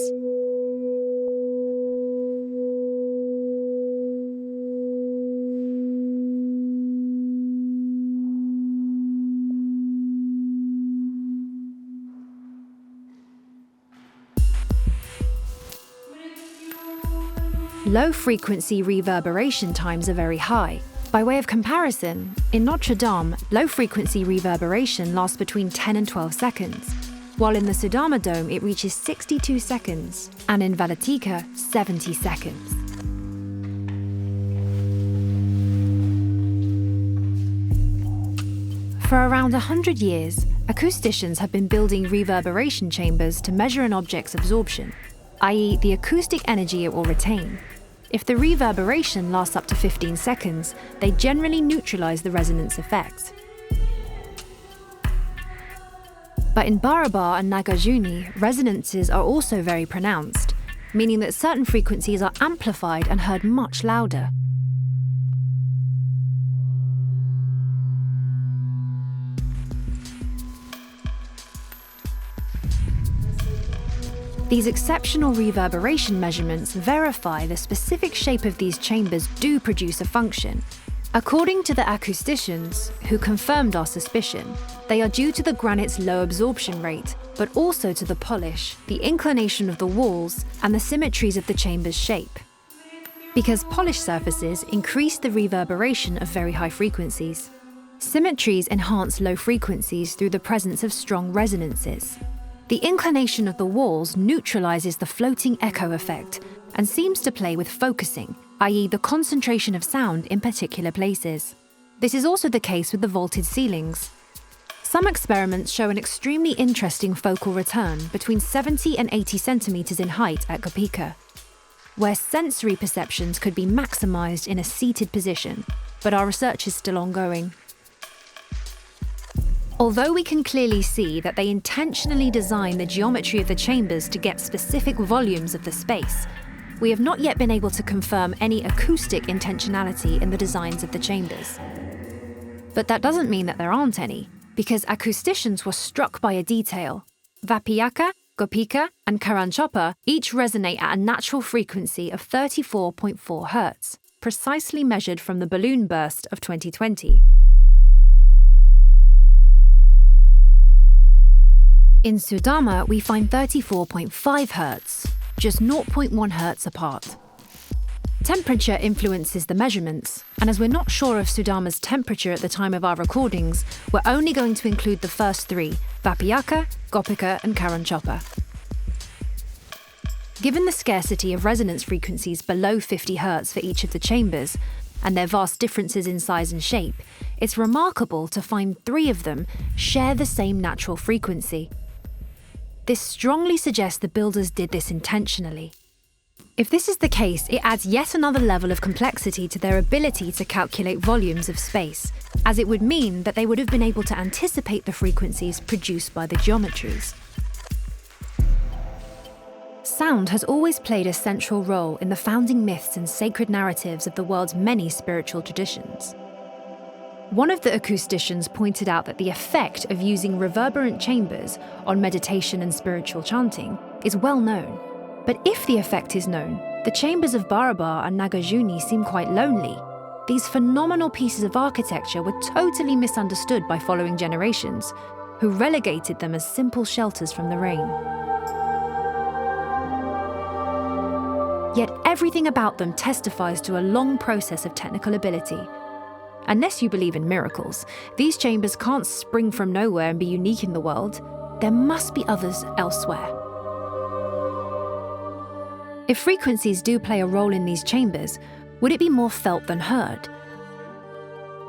Low-frequency reverberation times are very high. By way of comparison, in Notre Dame, low-frequency reverberation lasts between 10 and 12 seconds, while in the Sudama Dome it reaches 62 seconds, and in Vatican, 70 seconds. For around 100 years, acousticians have been building reverberation chambers to measure an object's absorption, i.e. the acoustic energy it will retain. If the reverberation lasts up to 15 seconds, they generally neutralize the resonance effect. But in BARABAR and Nagarjuna, resonances are also very pronounced, meaning that certain frequencies are amplified and heard much louder. These exceptional reverberation measurements verify the specific shape of these chambers do produce a function. According to the acousticians, who confirmed our suspicion, they are due to the granite's low absorption rate, but also to the polish, the inclination of the walls, and the symmetries of the chamber's shape. Because polished surfaces increase the reverberation of very high frequencies. Symmetries enhance low frequencies through the presence of strong resonances. The inclination of the walls neutralizes the floating echo effect and seems to play with focusing, i.e. the concentration of sound in particular places. This is also the case with the vaulted ceilings. Some experiments show an extremely interesting focal return between 70 and 80 centimeters in height at Kopika, where sensory perceptions could be maximized in a seated position, but our research is still ongoing. Although we can clearly see that they intentionally design the geometry of the chambers to get specific volumes of the space, we have not yet been able to confirm any acoustic intentionality in the designs of the chambers. But that doesn't mean that there aren't any, because acousticians were struck by a detail. Vapiyaka, Kopika, and Karanchopa each resonate at a natural frequency of 34.4 Hz, precisely measured from the balloon burst of 2020. In Sudama, we find 34.5 Hz, just 0.1 Hz apart. Temperature influences the measurements, and as we're not sure of Sudama's temperature at the time of our recordings, we're only going to include the first three, Vapiyaka, Kopika, and Karanchopa. Given the scarcity of resonance frequencies below 50 Hz for each of the chambers, and their vast differences in size and shape, it's remarkable to find 3 of them share the same natural frequency. This strongly suggests the builders did this intentionally. If this is the case, it adds yet another level of complexity to their ability to calculate volumes of space, as it would mean that they would have been able to anticipate the frequencies produced by the geometries. Sound has always played a central role in the founding myths and sacred narratives of the world's many spiritual traditions. One of the acousticians pointed out that the effect of using reverberant chambers on meditation and spiritual chanting is well known. But if the effect is known, the chambers of BARABAR and Nagarjuna seem quite lonely. These phenomenal pieces of architecture were totally misunderstood by following generations, who relegated them as simple shelters from the rain. Yet everything about them testifies to a long process of technical ability. Unless you believe in miracles, these chambers can't spring from nowhere and be unique in the world. There must be others elsewhere. If frequencies do play a role in these chambers, would it be more felt than heard?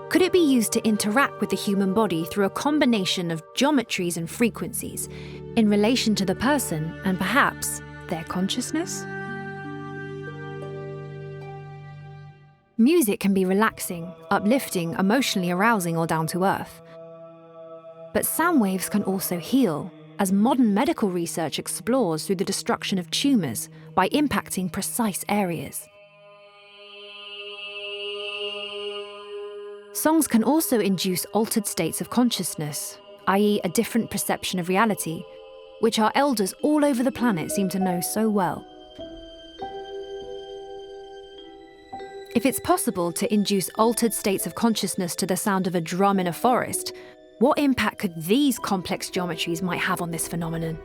Could it be used to interact with the human body through a combination of geometries and frequencies in relation to the person and perhaps their consciousness? Music can be relaxing, uplifting, emotionally arousing, or down to earth. But sound waves can also heal, as modern medical research explores through the destruction of tumours by impacting precise areas. Songs can also induce altered states of consciousness, i.e., a different perception of reality, which our elders all over the planet seem to know so well. If it's possible to induce altered states of consciousness to the sound of a drum in a forest, what impact could these complex geometries might have on this phenomenon?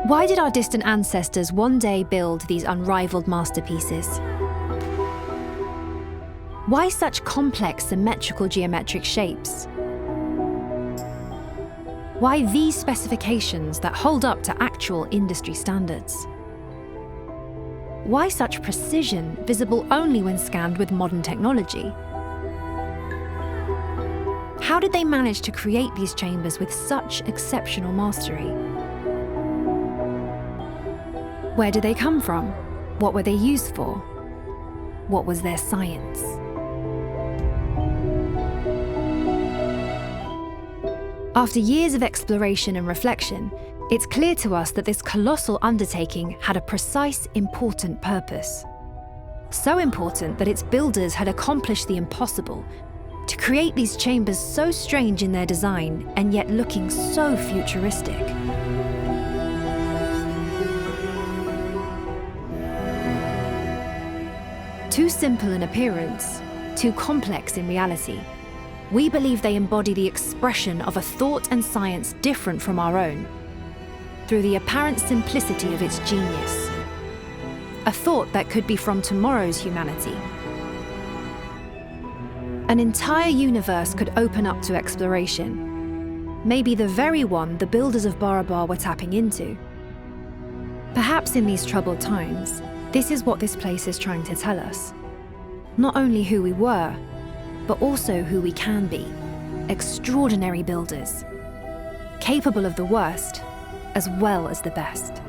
Why did our distant ancestors one day build these unrivaled masterpieces? Why such complex symmetrical geometric shapes? Why these specifications that hold up to actual industry standards? Why such precision visible only when scanned with modern technology? How did they manage to create these chambers with such exceptional mastery? Where did they come from? What were they used for? What was their science? After years of exploration and reflection, it's clear to us that this colossal undertaking had a precise, important purpose. So important that its builders had accomplished the impossible, to create these chambers so strange in their design and yet looking so futuristic. Too simple in appearance, too complex in reality, we believe they embody the expression of a thought and science different from our own, through the apparent simplicity of its genius. A thought that could be from tomorrow's humanity. An entire universe could open up to exploration, maybe the very one the builders of BARABAR were tapping into. Perhaps in these troubled times, This is what this place is trying to tell us. Not only who we were, but also who we can be. Extraordinary builders, capable of the worst as well as the best.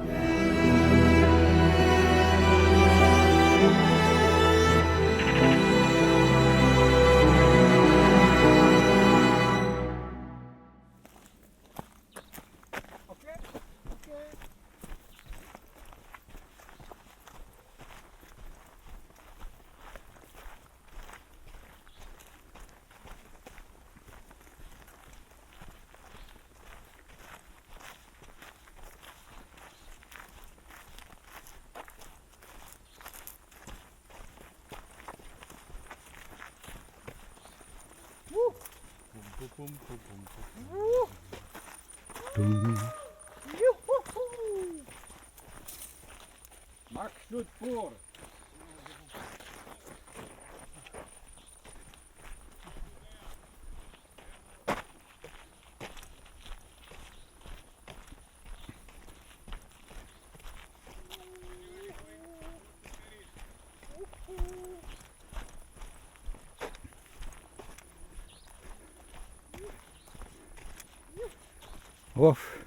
Woof.